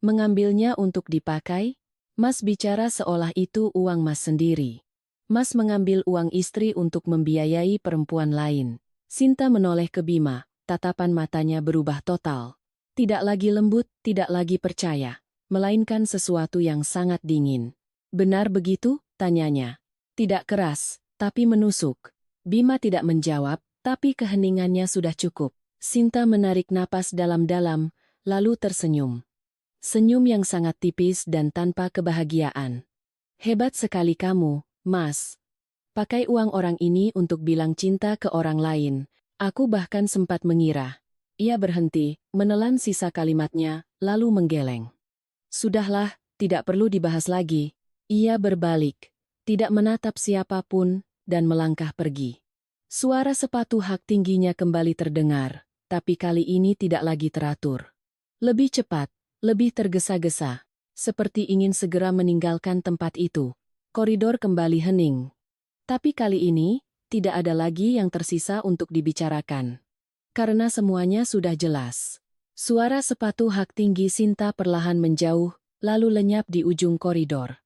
"Mengambilnya untuk dipakai?" Mas bicara seolah itu uang Mas sendiri. "Mas mengambil uang istri untuk membiayai perempuan lain." Sinta menoleh ke Bima, tatapan matanya berubah total. Tidak lagi lembut, tidak lagi percaya. melainkan sesuatu yang sangat dingin. Benar begitu? Tanyanya. Tidak keras, tapi menusuk. Bima tidak menjawab, tapi keheningannya sudah cukup. Sinta menarik napas dalam-dalam, lalu tersenyum. Senyum yang sangat tipis dan tanpa kebahagiaan. Hebat sekali kamu, Mas. Pakai uang orang ini untuk bilang cinta ke orang lain. Aku bahkan sempat mengira. Ia berhenti, menelan sisa kalimatnya, lalu menggeleng. Sudahlah, tidak perlu dibahas lagi. Ia berbalik, tidak menatap siapapun, dan melangkah pergi. Suara sepatu hak tingginya kembali terdengar, tapi kali ini tidak lagi teratur. Lebih cepat, lebih tergesa-gesa, seperti ingin segera meninggalkan tempat itu. Koridor kembali hening. Tapi kali ini, tidak ada lagi yang tersisa untuk dibicarakan. Karena semuanya sudah jelas. Suara sepatu hak tinggi Sinta perlahan menjauh, lalu lenyap di ujung koridor.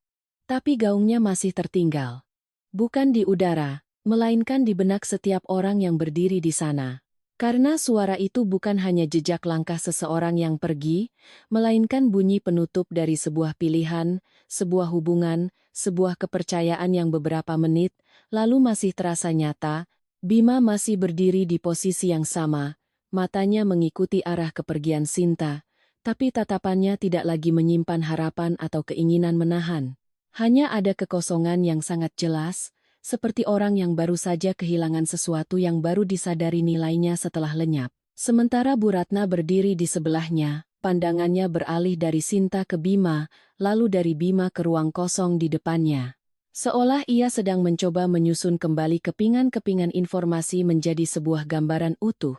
Tapi gaungnya masih tertinggal. Bukan di udara, melainkan di benak setiap orang yang berdiri di sana. Karena suara itu bukan hanya jejak langkah seseorang yang pergi, melainkan bunyi penutup dari sebuah pilihan, sebuah hubungan, sebuah kepercayaan yang beberapa menit, lalu masih terasa nyata. Bima masih berdiri di posisi yang sama, matanya mengikuti arah kepergian Sinta, tapi tatapannya tidak lagi menyimpan harapan atau keinginan menahan. Hanya ada kekosongan yang sangat jelas, seperti orang yang baru saja kehilangan sesuatu yang baru disadari nilainya setelah lenyap. Sementara Bu Ratna berdiri di sebelahnya, pandangannya beralih dari Sinta ke Bima, lalu dari Bima ke ruang kosong di depannya. Seolah ia sedang mencoba menyusun kembali kepingan-kepingan informasi menjadi sebuah gambaran utuh.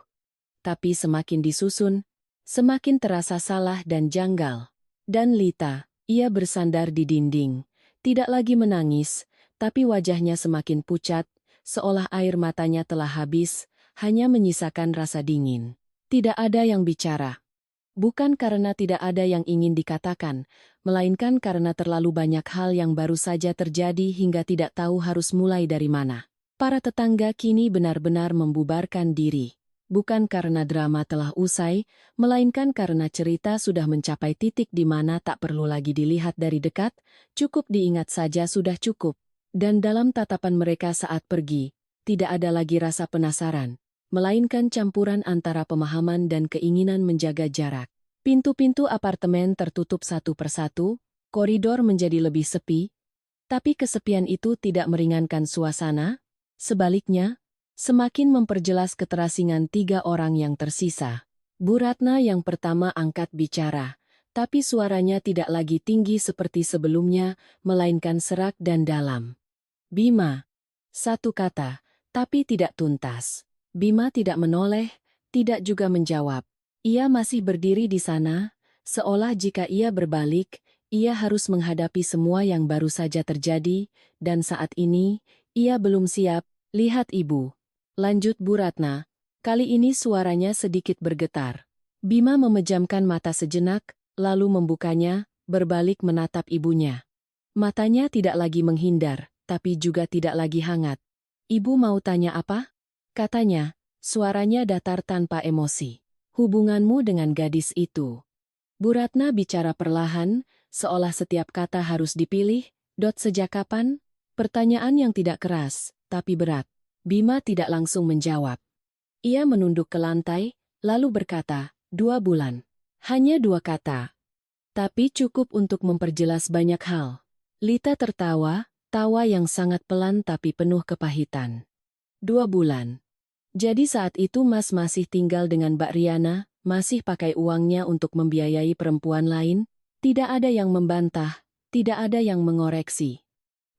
Tapi semakin disusun, semakin terasa salah dan janggal. Dan Lita, ia bersandar di dinding. Tidak lagi menangis, tapi wajahnya semakin pucat, seolah air matanya telah habis, hanya menyisakan rasa dingin. Tidak ada yang bicara. Bukan karena tidak ada yang ingin dikatakan, melainkan karena terlalu banyak hal yang baru saja terjadi hingga tidak tahu harus mulai dari mana. Para tetangga kini benar-benar membubarkan diri. Bukan karena drama telah usai, melainkan karena cerita sudah mencapai titik di mana tak perlu lagi dilihat dari dekat, cukup diingat saja sudah cukup. Dan dalam tatapan mereka saat pergi, tidak ada lagi rasa penasaran, melainkan campuran antara pemahaman dan keinginan menjaga jarak. Pintu-pintu apartemen tertutup satu persatu, koridor menjadi lebih sepi, tapi kesepian itu tidak meringankan suasana, sebaliknya, semakin memperjelas keterasingan tiga orang yang tersisa. Bu Ratna yang pertama angkat bicara, tapi suaranya tidak lagi tinggi seperti sebelumnya, melainkan serak dan dalam. Bima. Satu kata, tapi tidak tuntas. Bima tidak menoleh, tidak juga menjawab. Ia masih berdiri di sana, seolah jika ia berbalik, ia harus menghadapi semua yang baru saja terjadi, dan saat ini, ia belum siap. Lihat ibu. Lanjut Bu Ratna. Kali ini suaranya sedikit bergetar. Bima memejamkan mata sejenak, lalu membukanya, berbalik menatap ibunya. Matanya tidak lagi menghindar, tapi juga tidak lagi hangat. Ibu mau tanya apa? Katanya, suaranya datar tanpa emosi. Hubunganmu dengan gadis itu. Bu Ratna bicara perlahan, seolah setiap kata harus dipilih. Sejak kapan? Pertanyaan yang tidak keras, tapi berat. Bima tidak langsung menjawab. Ia menunduk ke lantai, lalu berkata, 2 bulan. Hanya 2 kata. Tapi cukup untuk memperjelas banyak hal. Lita tertawa, tawa yang sangat pelan tapi penuh kepahitan. 2 bulan. Jadi saat itu Mas masih tinggal dengan Mbak Riana, masih pakai uangnya untuk membiayai perempuan lain? Tidak ada yang membantah, tidak ada yang mengoreksi.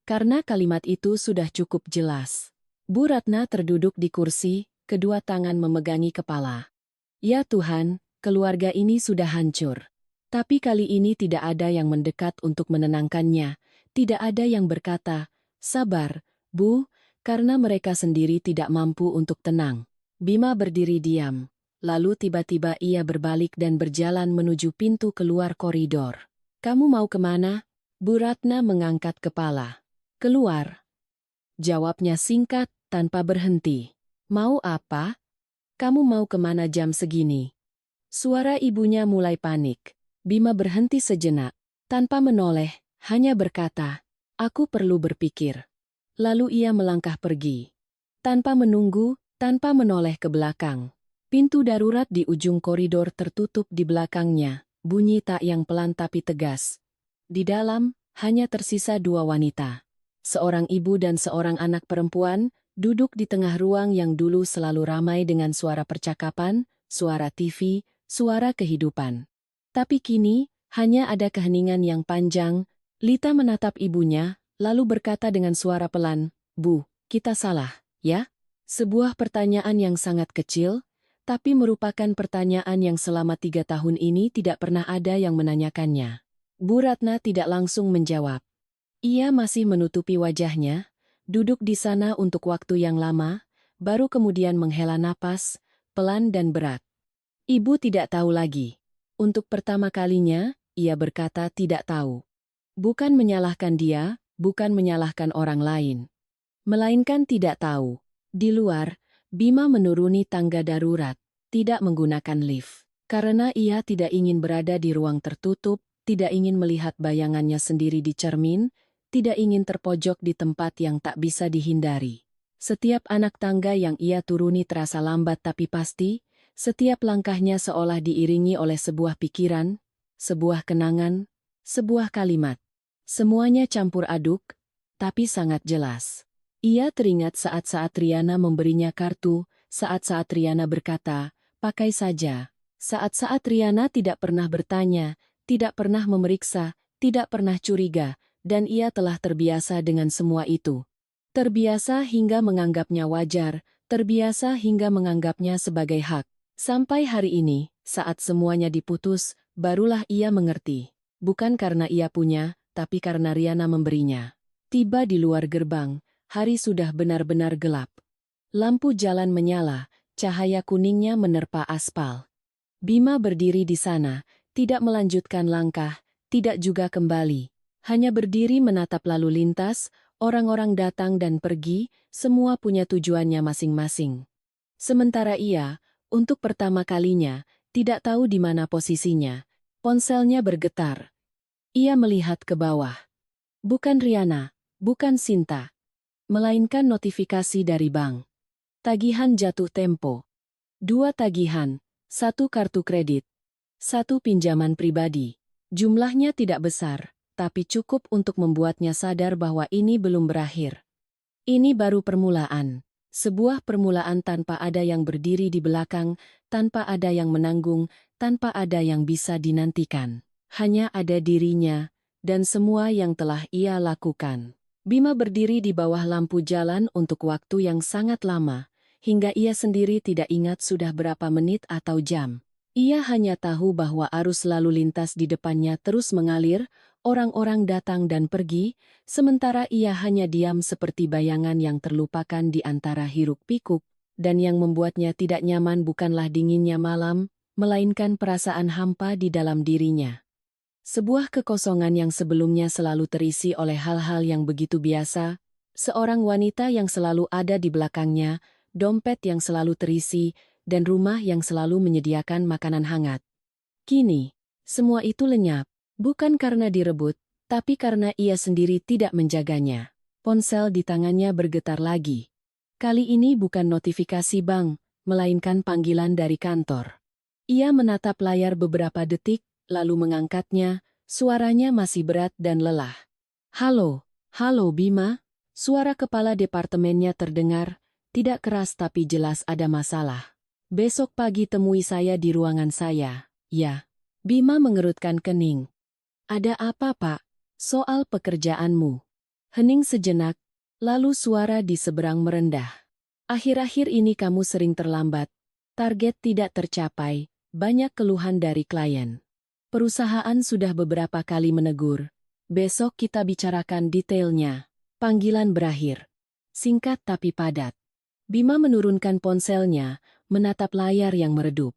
Karena kalimat itu sudah cukup jelas. Bu Ratna terduduk di kursi, kedua tangan memegangi kepala. Ya Tuhan, keluarga ini sudah hancur. Tapi kali ini tidak ada yang mendekat untuk menenangkannya. Tidak ada yang berkata, sabar, Bu, karena mereka sendiri tidak mampu untuk tenang. Bima berdiri diam. Lalu tiba-tiba ia berbalik dan berjalan menuju pintu keluar koridor. Kamu mau kemana? Bu Ratna mengangkat kepala. Keluar. Jawabnya singkat, tanpa berhenti. Mau apa? Kamu mau kemana jam segini? Suara ibunya mulai panik. Bima berhenti sejenak, tanpa menoleh, hanya berkata, "Aku perlu berpikir." Lalu ia melangkah pergi. Tanpa menunggu, tanpa menoleh ke belakang. Pintu darurat di ujung koridor tertutup di belakangnya, bunyi tak yang pelan tapi tegas. Di dalam, hanya tersisa dua wanita. Seorang ibu dan seorang anak perempuan, duduk di tengah ruang yang dulu selalu ramai dengan suara percakapan, suara TV, suara kehidupan. Tapi kini, hanya ada keheningan yang panjang. Lita menatap ibunya, lalu berkata dengan suara pelan, "Bu, kita salah, ya?" Sebuah pertanyaan yang sangat kecil, tapi merupakan pertanyaan yang selama 3 tahun ini tidak pernah ada yang menanyakannya. Bu Ratna tidak langsung menjawab. Ia masih menutupi wajahnya, duduk di sana untuk waktu yang lama, baru kemudian menghela napas, pelan dan berat. Ibu tidak tahu lagi. Untuk pertama kalinya, ia berkata tidak tahu. Bukan menyalahkan dia, bukan menyalahkan orang lain. Melainkan tidak tahu. Di luar, Bima menuruni tangga darurat, tidak menggunakan lift. Karena ia tidak ingin berada di ruang tertutup, tidak ingin melihat bayangannya sendiri di cermin, tidak ingin terpojok di tempat yang tak bisa dihindari. Setiap anak tangga yang ia turuni terasa lambat tapi pasti, setiap langkahnya seolah diiringi oleh sebuah pikiran, sebuah kenangan, sebuah kalimat. Semuanya campur aduk, tapi sangat jelas. Ia teringat saat-saat Riana memberinya kartu, saat-saat Riana berkata, "Pakai saja." Saat-saat Riana tidak pernah bertanya, tidak pernah memeriksa, tidak pernah curiga, dan ia telah terbiasa dengan semua itu. Terbiasa hingga menganggapnya wajar, terbiasa hingga menganggapnya sebagai hak. Sampai hari ini, saat semuanya diputus, barulah ia mengerti. Bukan karena ia punya, tapi karena Riana memberinya. Tiba di luar gerbang, hari sudah benar-benar gelap. Lampu jalan menyala, cahaya kuningnya menerpa aspal. Bima berdiri di sana, tidak melanjutkan langkah, tidak juga kembali. Hanya berdiri menatap lalu lintas, orang-orang datang dan pergi, semua punya tujuannya masing-masing. Sementara ia, untuk pertama kalinya, tidak tahu di mana posisinya. Ponselnya bergetar. Ia melihat ke bawah. Bukan Riana, bukan Sinta. Melainkan notifikasi dari bank. Tagihan jatuh tempo. 2 tagihan, 1 kartu kredit, 1 pinjaman pribadi. Jumlahnya tidak besar, tapi cukup untuk membuatnya sadar bahwa ini belum berakhir. Ini baru permulaan. Sebuah permulaan tanpa ada yang berdiri di belakang, tanpa ada yang menanggung, tanpa ada yang bisa dinantikan. Hanya ada dirinya, dan semua yang telah ia lakukan. Bima berdiri di bawah lampu jalan untuk waktu yang sangat lama, hingga ia sendiri tidak ingat sudah berapa menit atau jam. Ia hanya tahu bahwa arus lalu lintas di depannya terus mengalir, orang-orang datang dan pergi, sementara ia hanya diam seperti bayangan yang terlupakan di antara hiruk-pikuk, dan yang membuatnya tidak nyaman bukanlah dinginnya malam, melainkan perasaan hampa di dalam dirinya. Sebuah kekosongan yang sebelumnya selalu terisi oleh hal-hal yang begitu biasa, seorang wanita yang selalu ada di belakangnya, dompet yang selalu terisi, dan rumah yang selalu menyediakan makanan hangat. Kini, semua itu lenyap, bukan karena direbut, tapi karena ia sendiri tidak menjaganya. Ponsel di tangannya bergetar lagi. Kali ini bukan notifikasi bank, melainkan panggilan dari kantor. Ia menatap layar beberapa detik, lalu mengangkatnya, suaranya masih berat dan lelah. "Halo, halo Bima?" Suara kepala departemennya terdengar, tidak keras tapi jelas ada masalah. "Besok pagi temui saya di ruangan saya, ya." Bima mengerutkan kening. "Ada apa, Pak?" "Soal pekerjaanmu." Hening sejenak, lalu suara di seberang merendah. "Akhir-akhir ini kamu sering terlambat. Target tidak tercapai, banyak keluhan dari klien. Perusahaan sudah beberapa kali menegur. Besok kita bicarakan detailnya." Panggilan berakhir. Singkat tapi padat. Bima menurunkan ponselnya, menatap layar yang meredup.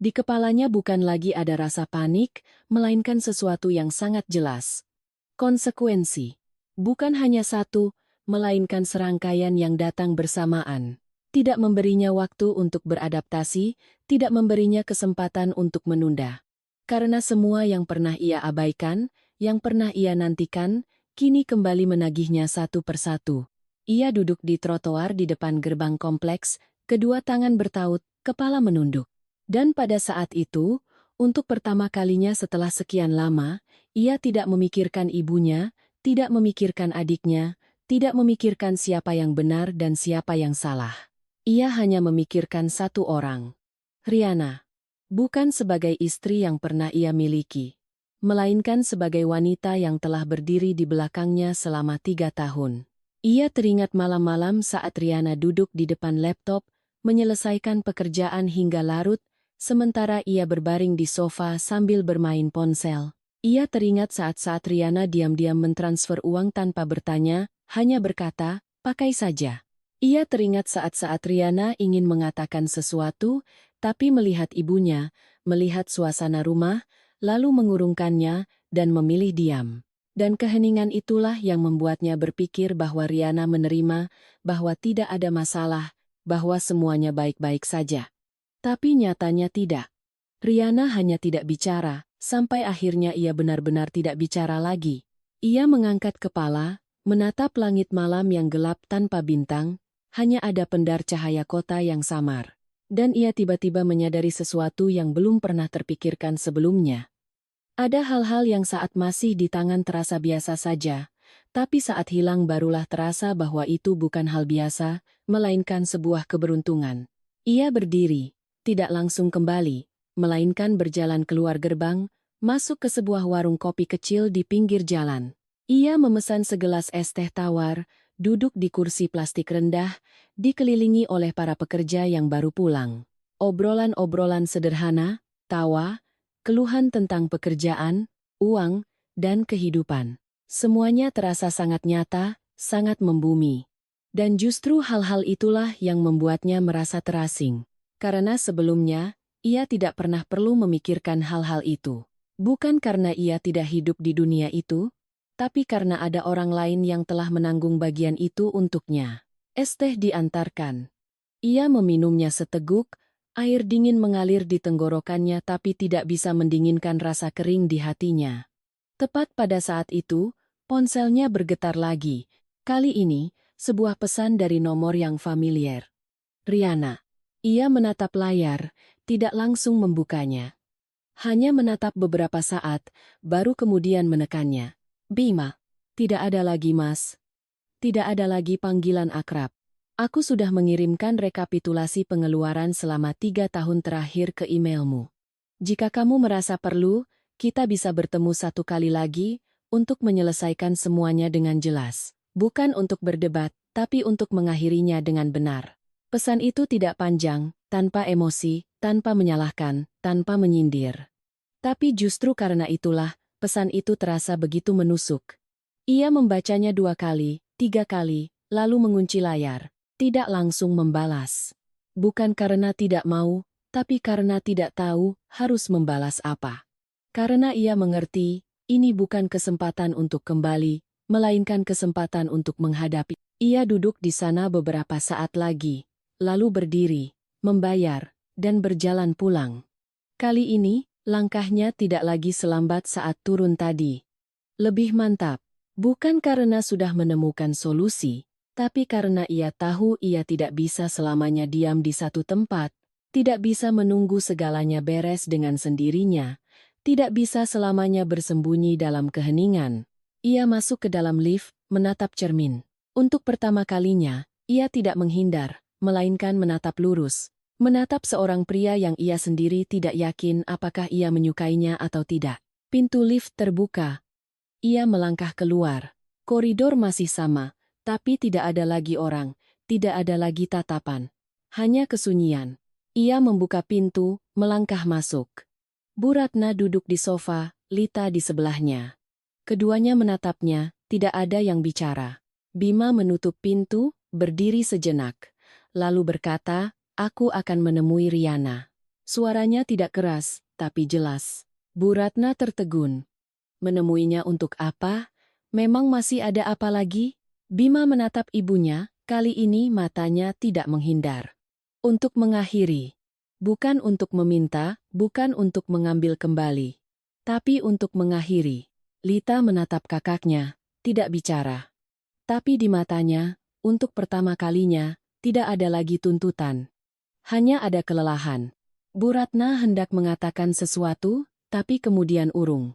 Di kepalanya bukan lagi ada rasa panik, melainkan sesuatu yang sangat jelas. Konsekuensi. Bukan hanya satu, melainkan serangkaian yang datang bersamaan. Tidak memberinya waktu untuk beradaptasi, tidak memberinya kesempatan untuk menunda. Karena semua yang pernah ia abaikan, yang pernah ia nantikan, kini kembali menagihnya satu persatu. Ia duduk di trotoar di depan gerbang kompleks, kedua tangan bertaut, kepala menunduk. Dan pada saat itu, untuk pertama kalinya setelah sekian lama, ia tidak memikirkan ibunya, tidak memikirkan adiknya, tidak memikirkan siapa yang benar dan siapa yang salah. Ia hanya memikirkan satu orang, Riana. Bukan sebagai istri yang pernah ia miliki, melainkan sebagai wanita yang telah berdiri di belakangnya selama 3 tahun. Ia teringat malam-malam saat Riana duduk di depan laptop, menyelesaikan pekerjaan hingga larut, sementara ia berbaring di sofa sambil bermain ponsel. Ia teringat saat-saat Riana diam-diam mentransfer uang tanpa bertanya, hanya berkata, "Pakai saja." Ia teringat saat-saat Riana ingin mengatakan sesuatu, tapi melihat ibunya, melihat suasana rumah, lalu mengurungkannya dan memilih diam. Dan keheningan itulah yang membuatnya berpikir bahwa Riana menerima, bahwa tidak ada masalah, bahwa semuanya baik-baik saja. Tapi nyatanya tidak. Riana hanya tidak bicara, sampai akhirnya ia benar-benar tidak bicara lagi. Ia mengangkat kepala, menatap langit malam yang gelap tanpa bintang, hanya ada pendar cahaya kota yang samar. Dan ia tiba-tiba menyadari sesuatu yang belum pernah terpikirkan sebelumnya. Ada hal-hal yang saat masih di tangan terasa biasa saja, tapi saat hilang barulah terasa bahwa itu bukan hal biasa, melainkan sebuah keberuntungan. Ia berdiri, tidak langsung kembali, melainkan berjalan keluar gerbang, masuk ke sebuah warung kopi kecil di pinggir jalan. Ia memesan segelas es teh tawar, duduk di kursi plastik rendah, dikelilingi oleh para pekerja yang baru pulang. Obrolan-obrolan sederhana, tawa, keluhan tentang pekerjaan, uang, dan kehidupan. Semuanya terasa sangat nyata, sangat membumi. Dan justru hal-hal itulah yang membuatnya merasa terasing. Karena sebelumnya, ia tidak pernah perlu memikirkan hal-hal itu. Bukan karena ia tidak hidup di dunia itu, tapi karena ada orang lain yang telah menanggung bagian itu untuknya. Es teh diantarkan. Ia meminumnya seteguk, air dingin mengalir di tenggorokannya tapi tidak bisa mendinginkan rasa kering di hatinya. Tepat pada saat itu, ponselnya bergetar lagi. Kali ini, sebuah pesan dari nomor yang familiar. Riana. Ia menatap layar, tidak langsung membukanya. Hanya menatap beberapa saat, baru kemudian menekannya. Bima. Tidak ada lagi, Mas. Tidak ada lagi panggilan akrab. Aku sudah mengirimkan rekapitulasi pengeluaran selama 3 tahun terakhir ke emailmu. Jika kamu merasa perlu, kita bisa bertemu satu kali lagi untuk menyelesaikan semuanya dengan jelas. Bukan untuk berdebat, tapi untuk mengakhirinya dengan benar. Pesan itu tidak panjang, tanpa emosi, tanpa menyalahkan, tanpa menyindir. Tapi justru karena itulah, pesan itu terasa begitu menusuk. Ia membacanya 2 kali, 3 kali, lalu mengunci layar. Tidak langsung membalas. Bukan karena tidak mau, tapi karena tidak tahu harus membalas apa. Karena ia mengerti, ini bukan kesempatan untuk kembali, melainkan kesempatan untuk menghadapi. Ia duduk di sana beberapa saat lagi, lalu berdiri, membayar, dan berjalan pulang. Kali ini, langkahnya tidak lagi selambat saat turun tadi. Lebih mantap, bukan karena sudah menemukan solusi, tapi karena ia tahu ia tidak bisa selamanya diam di satu tempat, tidak bisa menunggu segalanya beres dengan sendirinya, tidak bisa selamanya bersembunyi dalam keheningan. Ia masuk ke dalam lift, menatap cermin. Untuk pertama kalinya, ia tidak menghindar, melainkan menatap lurus. Menatap seorang pria yang ia sendiri tidak yakin apakah ia menyukainya atau tidak. Pintu lift terbuka. Ia melangkah keluar. Koridor masih sama. Tapi tidak ada lagi orang, tidak ada lagi tatapan. Hanya kesunyian. Ia membuka pintu, melangkah masuk. Bu Ratna duduk di sofa, Lita di sebelahnya. Keduanya menatapnya, tidak ada yang bicara. Bima menutup pintu, berdiri sejenak. Lalu berkata, "Aku akan menemui Riana." Suaranya tidak keras, tapi jelas. Bu Ratna tertegun. Menemuinya untuk apa? Memang masih ada apa lagi? Bima menatap ibunya, kali ini matanya tidak menghindar. Untuk mengakhiri. Bukan untuk meminta, bukan untuk mengambil kembali. Tapi untuk mengakhiri. Lita menatap kakaknya, tidak bicara. Tapi di matanya, untuk pertama kalinya, tidak ada lagi tuntutan. Hanya ada kelelahan. Bu Ratna hendak mengatakan sesuatu, tapi kemudian urung.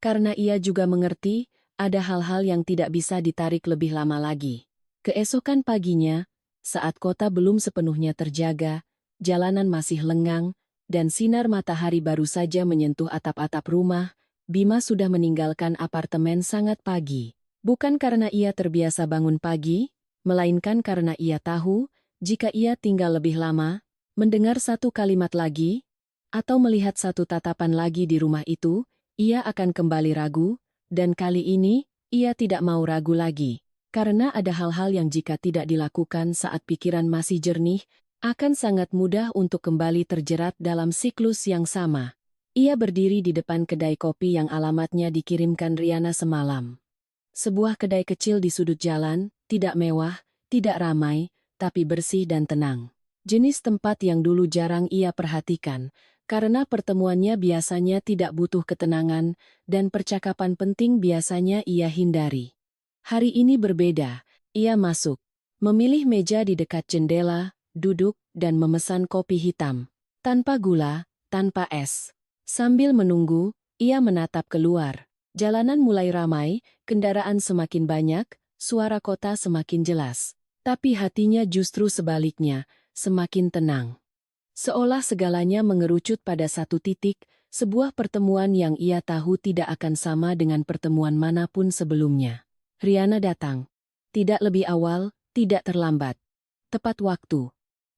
Karena ia juga mengerti, ada hal-hal yang tidak bisa ditarik lebih lama lagi. Keesokan paginya, saat kota belum sepenuhnya terjaga, jalanan masih lengang, dan sinar matahari baru saja menyentuh atap-atap rumah, Bima sudah meninggalkan apartemen sangat pagi. Bukan karena ia terbiasa bangun pagi, melainkan karena ia tahu, jika ia tinggal lebih lama, mendengar satu kalimat lagi, atau melihat satu tatapan lagi di rumah itu, ia akan kembali ragu, dan kali ini, ia tidak mau ragu lagi. Karena ada hal-hal yang jika tidak dilakukan saat pikiran masih jernih, akan sangat mudah untuk kembali terjerat dalam siklus yang sama. Ia berdiri di depan kedai kopi yang alamatnya dikirimkan Riana semalam. Sebuah kedai kecil di sudut jalan, tidak mewah, tidak ramai, tapi bersih dan tenang. Jenis tempat yang dulu jarang ia perhatikan, karena pertemuannya biasanya tidak butuh ketenangan, dan percakapan penting biasanya ia hindari. Hari ini berbeda, ia masuk, memilih meja di dekat jendela, duduk, dan memesan kopi hitam. Tanpa gula, tanpa es. Sambil menunggu, ia menatap keluar. Jalanan mulai ramai, kendaraan semakin banyak, suara kota semakin jelas. Tapi hatinya justru sebaliknya, semakin tenang. Seolah segalanya mengerucut pada satu titik, sebuah pertemuan yang ia tahu tidak akan sama dengan pertemuan manapun sebelumnya. Riana datang. Tidak lebih awal, tidak terlambat. Tepat waktu.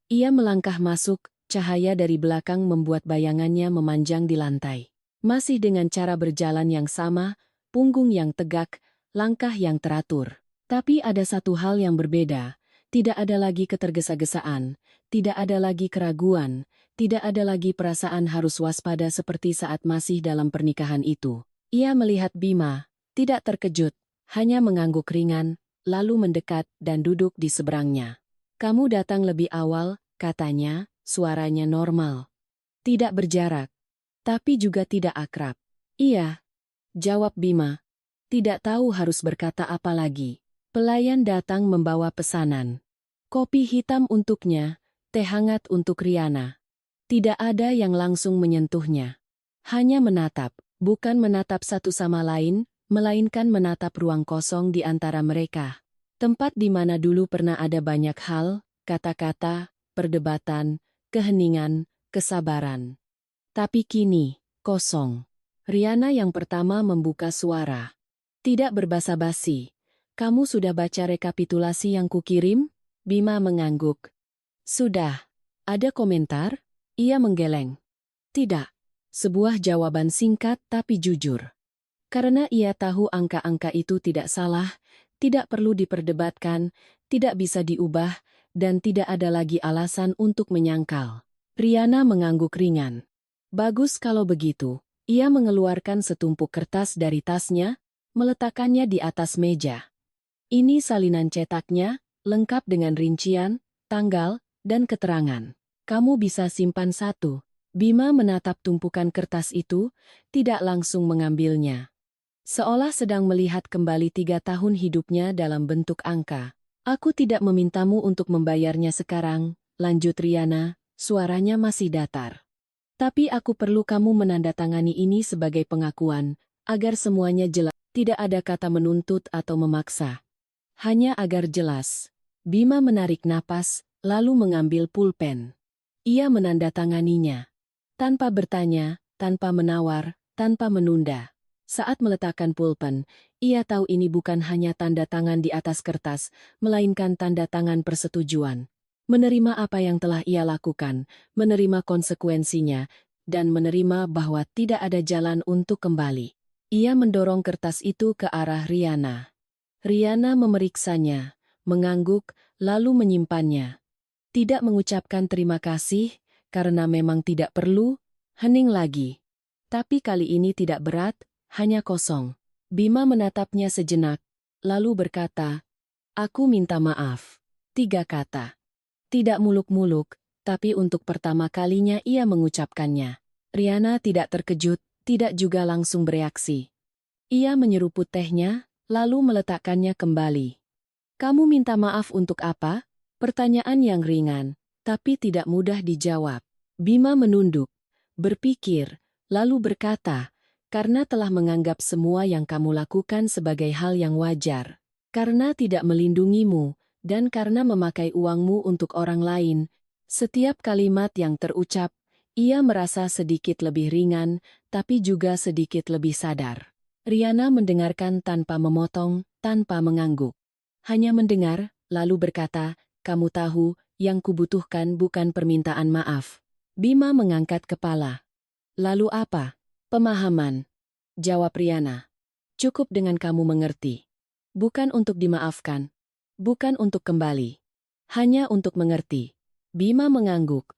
Ia melangkah masuk, cahaya dari belakang membuat bayangannya memanjang di lantai. Masih dengan cara berjalan yang sama, punggung yang tegak, langkah yang teratur. Tapi ada satu hal yang berbeda. Tidak ada lagi ketergesa-gesaan, tidak ada lagi keraguan, tidak ada lagi perasaan harus waspada seperti saat masih dalam pernikahan itu. Ia melihat Bima, tidak terkejut, hanya mengangguk ringan, lalu mendekat dan duduk di seberangnya. "Kamu datang lebih awal," katanya, suaranya normal. Tidak berjarak, tapi juga tidak akrab. "Iya," jawab Bima. Tidak tahu harus berkata apa lagi. Pelayan datang membawa pesanan. Kopi hitam untuknya, teh hangat untuk Riana. Tidak ada yang langsung menyentuhnya. Hanya menatap, bukan menatap satu sama lain, melainkan menatap ruang kosong di antara mereka. Tempat di mana dulu pernah ada banyak hal, kata-kata, perdebatan, keheningan, kesabaran. Tapi kini, kosong. Riana yang pertama membuka suara. Tidak berbasa-basi. "Kamu sudah baca rekapitulasi yang kukirim?" Bima mengangguk. "Sudah." "Ada komentar?" Ia menggeleng. "Tidak." Sebuah jawaban singkat tapi jujur. Karena ia tahu angka-angka itu tidak salah, tidak perlu diperdebatkan, tidak bisa diubah, dan tidak ada lagi alasan untuk menyangkal. Riana mengangguk ringan. "Bagus kalau begitu." Ia mengeluarkan setumpuk kertas dari tasnya, meletakkannya di atas meja. "Ini salinan cetaknya, lengkap dengan rincian, tanggal, dan keterangan. Kamu bisa simpan satu." Bima menatap tumpukan kertas itu, tidak langsung mengambilnya. Seolah sedang melihat kembali 3 tahun hidupnya dalam bentuk angka. "Aku tidak memintamu untuk membayarnya sekarang," lanjut Riana, suaranya masih datar. "Tapi aku perlu kamu menandatangani ini sebagai pengakuan, agar semuanya jelas. Tidak ada kata menuntut atau memaksa. Hanya agar jelas." Bima menarik napas, lalu mengambil pulpen. Ia menandatanganinya. Tanpa bertanya, tanpa menawar, tanpa menunda. Saat meletakkan pulpen, ia tahu ini bukan hanya tanda tangan di atas kertas, melainkan tanda tangan persetujuan. Menerima apa yang telah ia lakukan, menerima konsekuensinya, dan menerima bahwa tidak ada jalan untuk kembali. Ia mendorong kertas itu ke arah Riana. Riana memeriksanya, mengangguk, lalu menyimpannya. Tidak mengucapkan terima kasih, karena memang tidak perlu, hening lagi. Tapi kali ini tidak berat, hanya kosong. Bima menatapnya sejenak, lalu berkata, "Aku minta maaf." 3 kata. Tidak muluk-muluk, tapi untuk pertama kalinya ia mengucapkannya. Riana tidak terkejut, tidak juga langsung bereaksi. Ia menyeruput tehnya, lalu meletakkannya kembali. Kamu minta maaf untuk apa? Pertanyaan yang ringan, tapi tidak mudah dijawab. Bima menunduk, berpikir, lalu berkata, karena telah menganggap semua yang kamu lakukan sebagai hal yang wajar. Karena tidak melindungimu, dan karena memakai uangmu untuk orang lain. Setiap kalimat yang terucap, ia merasa sedikit lebih ringan, tapi juga sedikit lebih sadar. Riana mendengarkan tanpa memotong, tanpa mengangguk. Hanya mendengar, lalu berkata, kamu tahu, yang kubutuhkan bukan permintaan maaf. Bima mengangkat kepala. Lalu apa? Pemahaman. Jawab Riana. Cukup dengan kamu mengerti. Bukan untuk dimaafkan. Bukan untuk kembali. Hanya untuk mengerti. Bima mengangguk.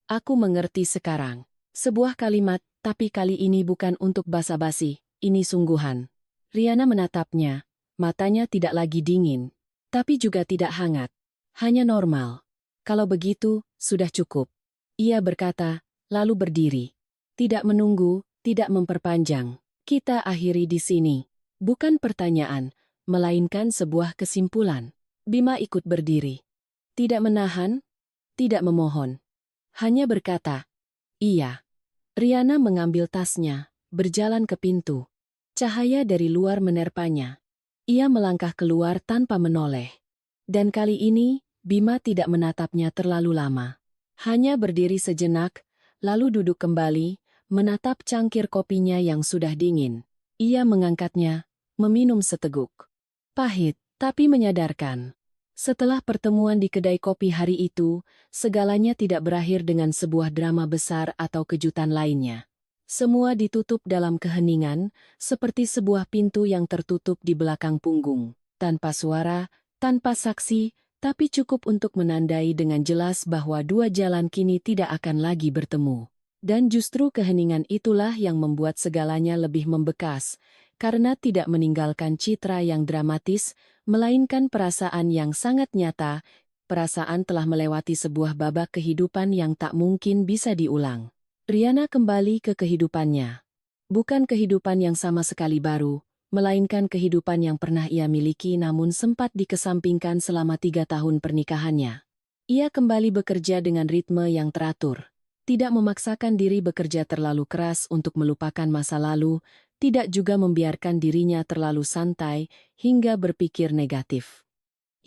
Aku mengerti sekarang. Sebuah kalimat, tapi kali ini bukan untuk basa-basi. Ini sungguhan. Riana menatapnya, matanya tidak lagi dingin, tapi juga tidak hangat. Hanya normal. Kalau begitu, sudah cukup. Ia berkata, lalu berdiri. Tidak menunggu, tidak memperpanjang. Kita akhiri di sini. Bukan pertanyaan, melainkan sebuah kesimpulan. Bima ikut berdiri. Tidak menahan, tidak memohon. Hanya berkata, iya. Riana mengambil tasnya, berjalan ke pintu. Cahaya dari luar menerpanya. Ia melangkah keluar tanpa menoleh. Dan kali ini, Bima tidak menatapnya terlalu lama. Hanya berdiri sejenak, lalu duduk kembali, menatap cangkir kopinya yang sudah dingin. Ia mengangkatnya, meminum seteguk. Pahit, tapi menyadarkan. Setelah pertemuan di kedai kopi hari itu, segalanya tidak berakhir dengan sebuah drama besar atau kejutan lainnya. Semua ditutup dalam keheningan, seperti sebuah pintu yang tertutup di belakang punggung. Tanpa suara, tanpa saksi, tapi cukup untuk menandai dengan jelas bahwa dua jalan kini tidak akan lagi bertemu. Dan justru keheningan itulah yang membuat segalanya lebih membekas, karena tidak meninggalkan citra yang dramatis, melainkan perasaan yang sangat nyata. Perasaan telah melewati sebuah babak kehidupan yang tak mungkin bisa diulang. Riana kembali ke kehidupannya. Bukan kehidupan yang sama sekali baru, melainkan kehidupan yang pernah ia miliki namun sempat dikesampingkan selama 3 tahun pernikahannya. Ia kembali bekerja dengan ritme yang teratur. Tidak memaksakan diri bekerja terlalu keras untuk melupakan masa lalu, tidak juga membiarkan dirinya terlalu santai hingga berpikir negatif.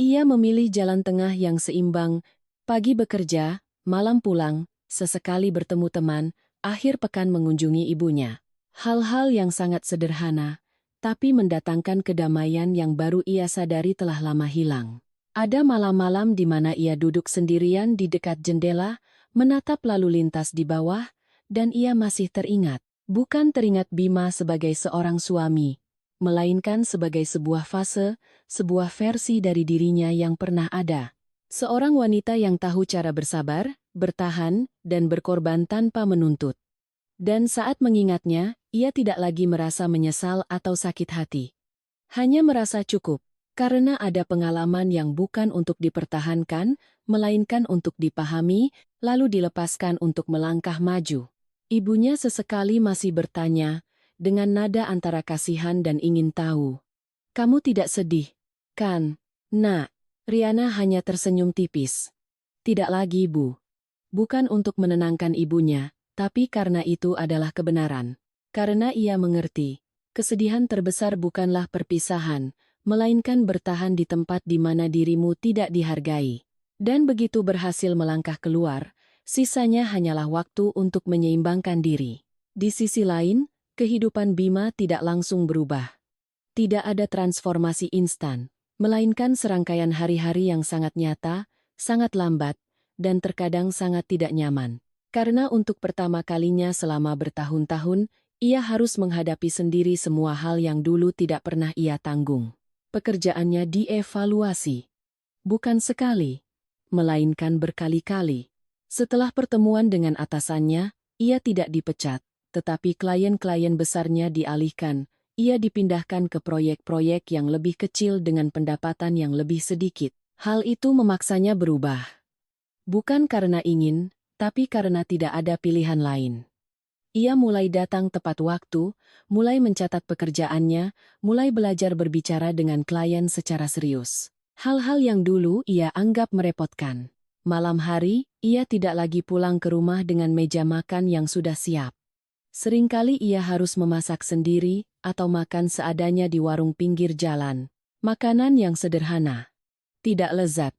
Ia memilih jalan tengah yang seimbang, pagi bekerja, malam pulang, sesekali bertemu teman, akhir pekan mengunjungi ibunya. Hal-hal yang sangat sederhana, tapi mendatangkan kedamaian yang baru ia sadari telah lama hilang. Ada malam-malam di mana ia duduk sendirian di dekat jendela, menatap lalu lintas di bawah, dan ia masih teringat. Bukan teringat Bima sebagai seorang suami, melainkan sebagai sebuah fase, sebuah versi dari dirinya yang pernah ada. Seorang wanita yang tahu cara bersabar, bertahan, dan berkorban tanpa menuntut. Dan saat mengingatnya, ia tidak lagi merasa menyesal atau sakit hati. Hanya merasa cukup, karena ada pengalaman yang bukan untuk dipertahankan, melainkan untuk dipahami, lalu dilepaskan untuk melangkah maju. Ibunya sesekali masih bertanya, dengan nada antara kasihan dan ingin tahu. Kamu tidak sedih, kan? Nak, Riana hanya tersenyum tipis. Tidak lagi, Bu. Bukan untuk menenangkan ibunya, tapi karena itu adalah kebenaran. Karena ia mengerti, kesedihan terbesar bukanlah perpisahan, melainkan bertahan di tempat di mana dirimu tidak dihargai. Dan begitu berhasil melangkah keluar, sisanya hanyalah waktu untuk menyeimbangkan diri. Di sisi lain, kehidupan Bima tidak langsung berubah. Tidak ada transformasi instan, melainkan serangkaian hari-hari yang sangat nyata, sangat lambat, dan terkadang sangat tidak nyaman. Karena untuk pertama kalinya selama bertahun-tahun, ia harus menghadapi sendiri semua hal yang dulu tidak pernah ia tanggung. Pekerjaannya dievaluasi. Bukan sekali, melainkan berkali-kali. Setelah pertemuan dengan atasannya, ia tidak dipecat, tetapi klien-klien besarnya dialihkan. Ia dipindahkan ke proyek-proyek yang lebih kecil dengan pendapatan yang lebih sedikit. Hal itu memaksanya berubah. Bukan karena ingin, tapi karena tidak ada pilihan lain. Ia mulai datang tepat waktu, mulai mencatat pekerjaannya, mulai belajar berbicara dengan klien secara serius. Hal-hal yang dulu ia anggap merepotkan. Malam hari, ia tidak lagi pulang ke rumah dengan meja makan yang sudah siap. Seringkali ia harus memasak sendiri atau makan seadanya di warung pinggir jalan. Makanan yang sederhana. Tidak lezat,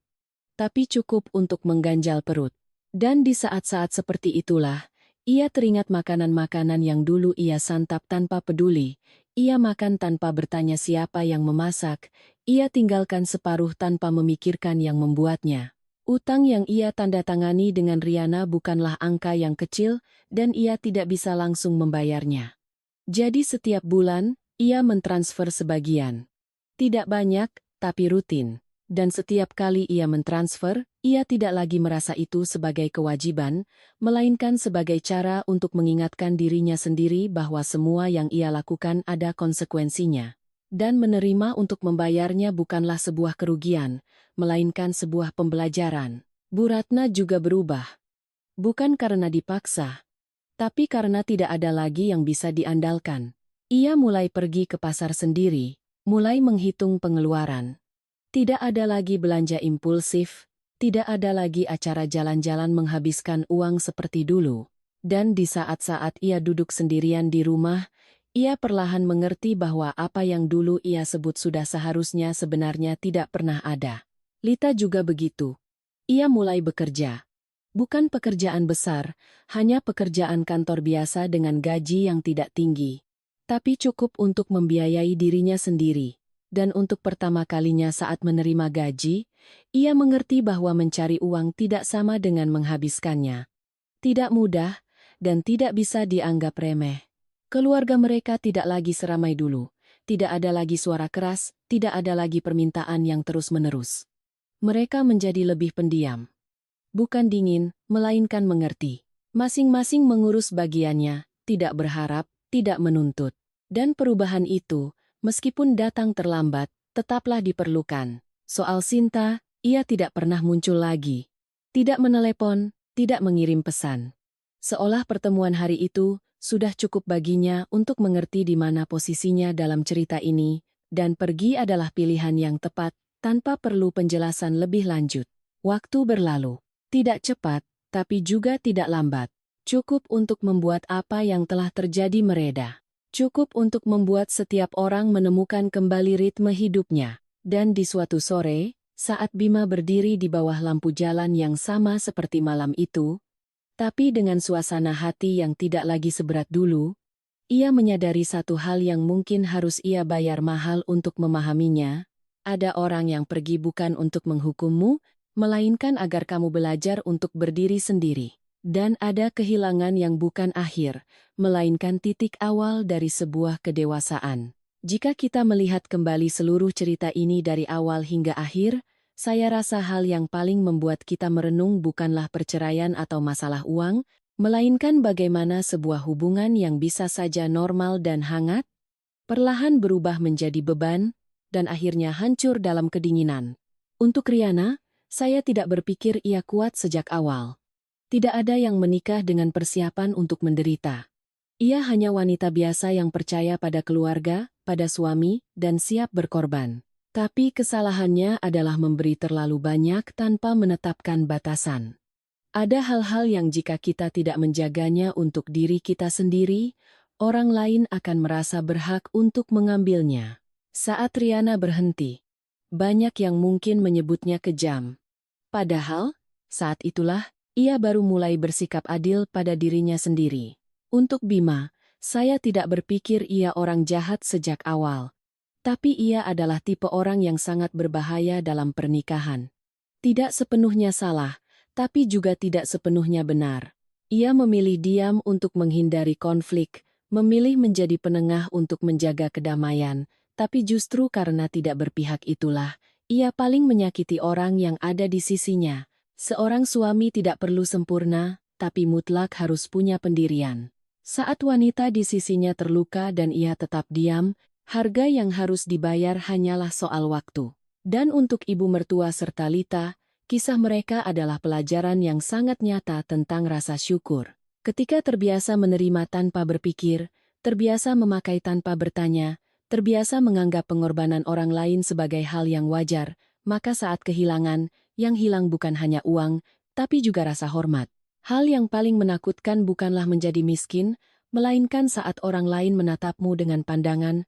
tapi cukup untuk mengganjal perut. Dan di saat-saat seperti itulah, ia teringat makanan-makanan yang dulu ia santap tanpa peduli. Ia makan tanpa bertanya siapa yang memasak, ia tinggalkan separuh tanpa memikirkan yang membuatnya. Utang yang ia tanda tangani dengan Riana bukanlah angka yang kecil, dan ia tidak bisa langsung membayarnya. Jadi setiap bulan, ia mentransfer sebagian. Tidak banyak, tapi rutin. Dan setiap kali ia mentransfer, ia tidak lagi merasa itu sebagai kewajiban, melainkan sebagai cara untuk mengingatkan dirinya sendiri bahwa semua yang ia lakukan ada konsekuensinya. Dan menerima untuk membayarnya bukanlah sebuah kerugian, melainkan sebuah pembelajaran. Bu Ratna juga berubah. Bukan karena dipaksa, tapi karena tidak ada lagi yang bisa diandalkan. Ia mulai pergi ke pasar sendiri, mulai menghitung pengeluaran. Tidak ada lagi belanja impulsif, tidak ada lagi acara jalan-jalan menghabiskan uang seperti dulu. Dan di saat-saat ia duduk sendirian di rumah, ia perlahan mengerti bahwa apa yang dulu ia sebut sudah seharusnya sebenarnya tidak pernah ada. Lita juga begitu. Ia mulai bekerja. Bukan pekerjaan besar, hanya pekerjaan kantor biasa dengan gaji yang tidak tinggi. Tapi cukup untuk membiayai dirinya sendiri. Dan untuk pertama kalinya saat menerima gaji, ia mengerti bahwa mencari uang tidak sama dengan menghabiskannya. Tidak mudah, dan tidak bisa dianggap remeh. Keluarga mereka tidak lagi seramai dulu. Tidak ada lagi suara keras, tidak ada lagi permintaan yang terus-menerus. Mereka menjadi lebih pendiam. Bukan dingin, melainkan mengerti. Masing-masing mengurus bagiannya, tidak berharap, tidak menuntut. Dan perubahan itu, meskipun datang terlambat, tetaplah diperlukan. Soal Sinta, ia tidak pernah muncul lagi. Tidak menelepon, tidak mengirim pesan. Seolah pertemuan hari itu sudah cukup baginya untuk mengerti di mana posisinya dalam cerita ini, dan pergi adalah pilihan yang tepat, tanpa perlu penjelasan lebih lanjut. Waktu berlalu. Tidak cepat, tapi juga tidak lambat. Cukup untuk membuat apa yang telah terjadi mereda. Cukup untuk membuat setiap orang menemukan kembali ritme hidupnya. Dan di suatu sore, saat Bima berdiri di bawah lampu jalan yang sama seperti malam itu, tapi dengan suasana hati yang tidak lagi seberat dulu, ia menyadari satu hal yang mungkin harus ia bayar mahal untuk memahaminya. Ada orang yang pergi bukan untuk menghukummu, melainkan agar kamu belajar untuk berdiri sendiri. Dan ada kehilangan yang bukan akhir, melainkan titik awal dari sebuah kedewasaan. Jika kita melihat kembali seluruh cerita ini dari awal hingga akhir, saya rasa hal yang paling membuat kita merenung bukanlah perceraian atau masalah uang, melainkan bagaimana sebuah hubungan yang bisa saja normal dan hangat, perlahan berubah menjadi beban, dan akhirnya hancur dalam kedinginan. Untuk Riana, saya tidak berpikir ia kuat sejak awal. Tidak ada yang menikah dengan persiapan untuk menderita. Ia hanya wanita biasa yang percaya pada keluarga, pada suami, dan siap berkorban. Tapi kesalahannya adalah memberi terlalu banyak tanpa menetapkan batasan. Ada hal-hal yang jika kita tidak menjaganya untuk diri kita sendiri, orang lain akan merasa berhak untuk mengambilnya. Saat Riana berhenti, banyak yang mungkin menyebutnya kejam. Padahal, saat itulah, ia baru mulai bersikap adil pada dirinya sendiri. Untuk Bima, saya tidak berpikir ia orang jahat sejak awal. Tapi ia adalah tipe orang yang sangat berbahaya dalam pernikahan. Tidak sepenuhnya salah, tapi juga tidak sepenuhnya benar. Ia memilih diam untuk menghindari konflik, memilih menjadi penengah untuk menjaga kedamaian, tapi justru karena tidak berpihak itulah, ia paling menyakiti orang yang ada di sisinya. Seorang suami tidak perlu sempurna, tapi mutlak harus punya pendirian. Saat wanita di sisinya terluka dan ia tetap diam, harga yang harus dibayar hanyalah soal waktu. Dan untuk ibu mertua serta Lita, Kisah mereka adalah pelajaran yang sangat nyata tentang rasa syukur. Ketika terbiasa menerima tanpa berpikir, terbiasa memakai tanpa bertanya, terbiasa menganggap pengorbanan orang lain sebagai hal yang wajar, maka saat kehilangan, yang hilang bukan hanya uang, tapi juga rasa hormat. Hal yang paling menakutkan bukanlah menjadi miskin, melainkan saat orang lain menatapmu dengan pandangan,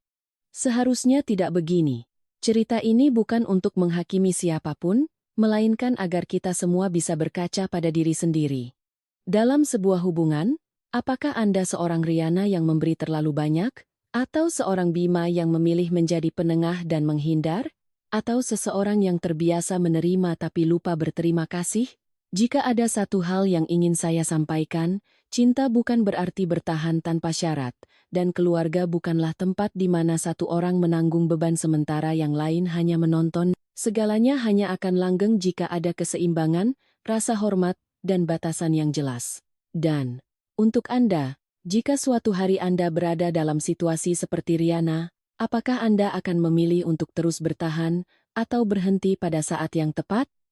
"Seharusnya tidak begini." Cerita ini bukan untuk menghakimi siapapun, melainkan agar kita semua bisa berkaca pada diri sendiri. Dalam sebuah hubungan, apakah Anda seorang Riana yang memberi terlalu banyak? Atau seorang Bima yang memilih menjadi penengah dan menghindar? Atau seseorang yang terbiasa menerima tapi lupa berterima kasih? Jika ada satu hal yang ingin saya sampaikan, cinta bukan berarti bertahan tanpa syarat, dan keluarga bukanlah tempat di mana satu orang menanggung beban sementara yang lain hanya menonton. Segalanya hanya akan langgeng jika ada keseimbangan, rasa hormat, dan batasan yang jelas. Dan, untuk Anda, jika suatu hari Anda berada dalam situasi seperti Riana, apakah Anda akan memilih untuk terus bertahan, atau berhenti pada saat yang tepat?